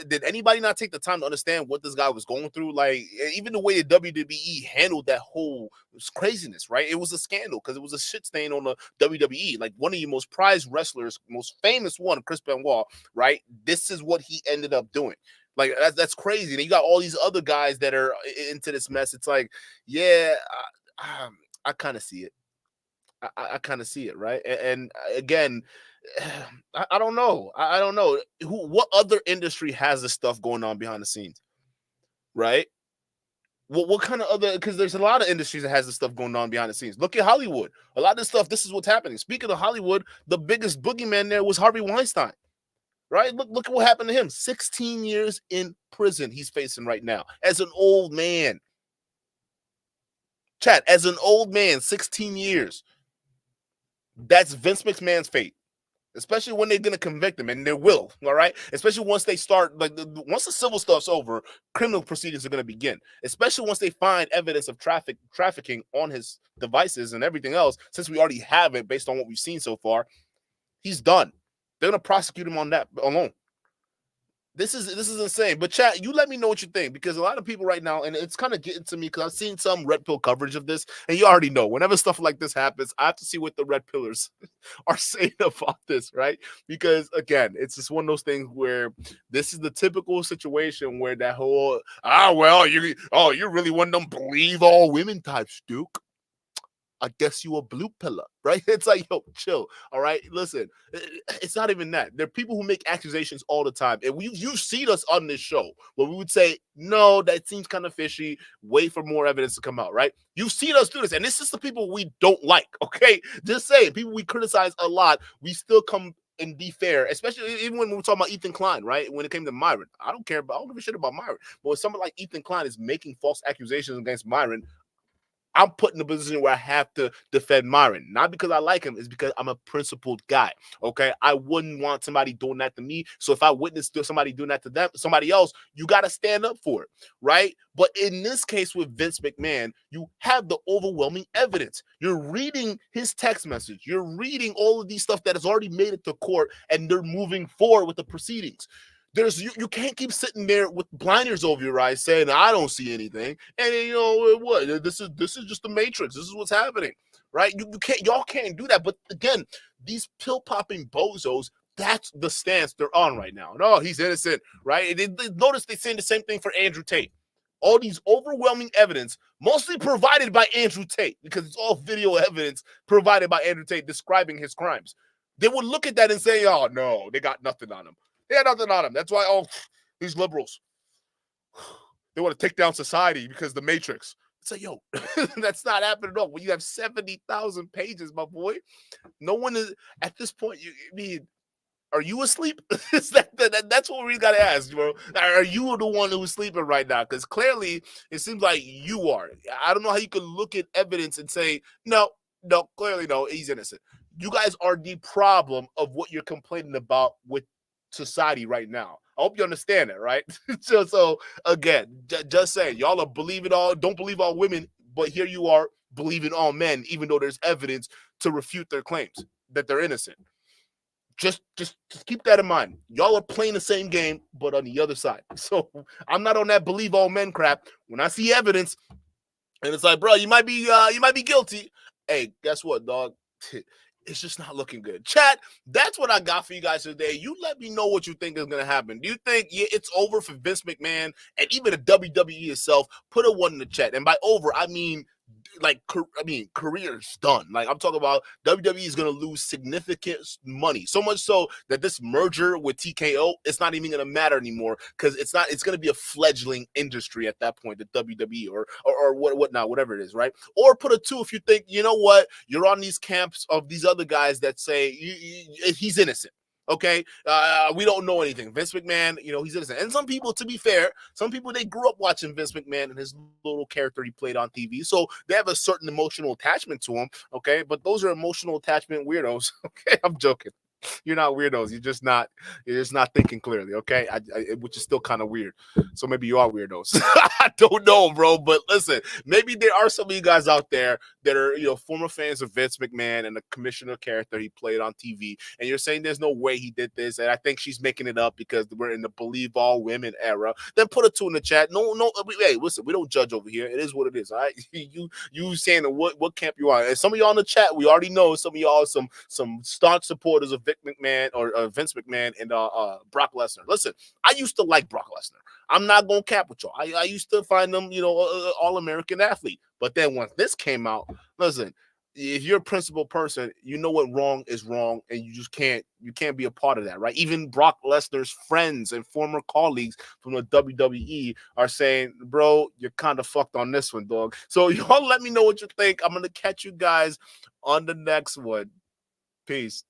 did anybody not take the time to understand what this guy was going through? Like, even the way the WWE handled that whole craziness, right? It was a scandal because it was a shit stain on the WWE. Like, one of your most prized wrestlers, most famous one, Chris Benoit, right? This is what he ended up doing. Like, that's crazy. And you got all these other guys that are into this mess. It's like, yeah, I kind of see it. I kind of see it, right? And again, I don't know. I don't know what other industry has this stuff going on behind the scenes, right? What kind of other? Because there's a lot of industries that has this stuff going on behind the scenes. Look at Hollywood. A lot of this stuff. This is what's happening. Speaking of Hollywood, the biggest boogeyman there was Harvey Weinstein. Right? Look at what happened to him. 16 years in prison he's facing right now as an old man. Chat, as an old man, 16 years. That's Vince McMahon's fate. especially when they're going to convict them, and they will, all right? Especially once they start, like, once the civil stuff's over, criminal proceedings are going to begin, especially once they find evidence of trafficking on his devices and everything else, since we already have it based on what we've seen so far. He's done. They're going to prosecute him on that alone. This is insane. But chat, you let me know what you think, because a lot of people right now, and it's kind of getting to me because I've seen some red pill coverage of this, and you already know whenever stuff like this happens, I have to see what the red pillars are saying about this, right? Because again, it's just one of those things where this is the typical situation where that whole you really want them believe all women types, Duke. I guess you a blue pillar, right? It's like, yo, chill. All right. Listen, it's not even that. There are people who make accusations all the time. And you've seen us on this show where we would say, no, that seems kind of fishy. Wait for more evidence to come out, right? You've seen us do this. And this is the people we don't like. Okay. Just saying, people we criticize a lot, we still come and be fair, especially even when we're talking about Ethan Klein, right? When it came to Myron, I don't give a shit about Myron. But when someone like Ethan Klein is making false accusations against Myron, I'm put in a position where I have to defend Myron. Not because I like him, it's because I'm a principled guy. Okay. I wouldn't want somebody doing that to me. So if I witness somebody doing that to them, somebody else, you got to stand up for it. Right. But in this case with Vince McMahon, you have the overwhelming evidence. You're reading his text message. You're reading all of these stuff that has already made it to court, and they're moving forward with the proceedings. You can't keep sitting there with blinders over your eyes saying, I don't see anything. And you know what? This is just the Matrix. This is what's happening. Right? Y'all can't do that. But again, these pill popping bozos, that's the stance they're on right now. No, he's innocent, right? Notice they saying the same thing for Andrew Tate. All these overwhelming evidence, mostly provided by Andrew Tate, because it's all video evidence provided by Andrew Tate describing his crimes. They would look at that and say, oh, no, they got nothing on him. They had nothing on him. That's why, these liberals, they want to take down society because the Matrix. It's like, yo, that's not happening at all. When you have 70,000 pages, my boy, no one is, at this point, are you asleep? That's what we got to ask, bro. Are you the one who's sleeping right now? Because clearly, it seems like you are. I don't know how you can look at evidence and say, no, clearly no, he's innocent. You guys are the problem of what you're complaining about with society right now. I hope you understand that, right? So again, just saying, y'all are don't believe all women, but here you are believing all men, even though there's evidence to refute their claims that they're innocent. Just keep that in mind. Y'all are playing the same game, but on the other side. So I'm not on that believe all men crap. When I see evidence, and it's like, bro, you might be guilty. Hey, guess what, dog? It's just not looking good. Chat, that's what I got for you guys today. You let me know what you think is going to happen. Do you think it's over for Vince McMahon and even the WWE itself? Put a 1 in the chat. And by over, I mean career's done. Like, I'm talking about WWE is going to lose significant money. So much so that this merger with TKO, it's not even going to matter anymore, because it's going to be a fledgling industry at that point, the WWE or whatnot, whatever it is, right? Or put a 2 if you think, you know what, you're on these camps of these other guys that say he's innocent. Okay, we don't know anything. Vince McMahon, he's innocent. And some people, to be fair, they grew up watching Vince McMahon and his little character he played on TV. So they have a certain emotional attachment to him, okay? But those are emotional attachment weirdos, okay? I'm joking. You're not weirdos. You're just not thinking clearly, okay? Which is still kind of weird. So maybe you are weirdos. I don't know, bro. But listen, maybe there are some of you guys out there that are, former fans of Vince McMahon and the commissioner character he played on TV, and you're saying there's no way he did this, and I think she's making it up because we're in the believe all women era. Then put a 2 in the chat. No, hey, listen, we don't judge over here. It is what it is, all right? You saying what camp you are? And some of y'all in the chat, we already know some of y'all are some staunch supporters of Vic McMahon or Vince McMahon and Brock Lesnar. Listen, I used to like Brock Lesnar. I'm not gonna cap with y'all. I used to find them, all-American athlete. But then once this came out, listen, if you're a principled person, you know what wrong is wrong, and you just can't be a part of that, right? Even Brock Lesnar's friends and former colleagues from the WWE are saying, bro, you're kind of fucked on this one, dog. So y'all let me know what you think. I'm gonna catch you guys on the next one. Peace.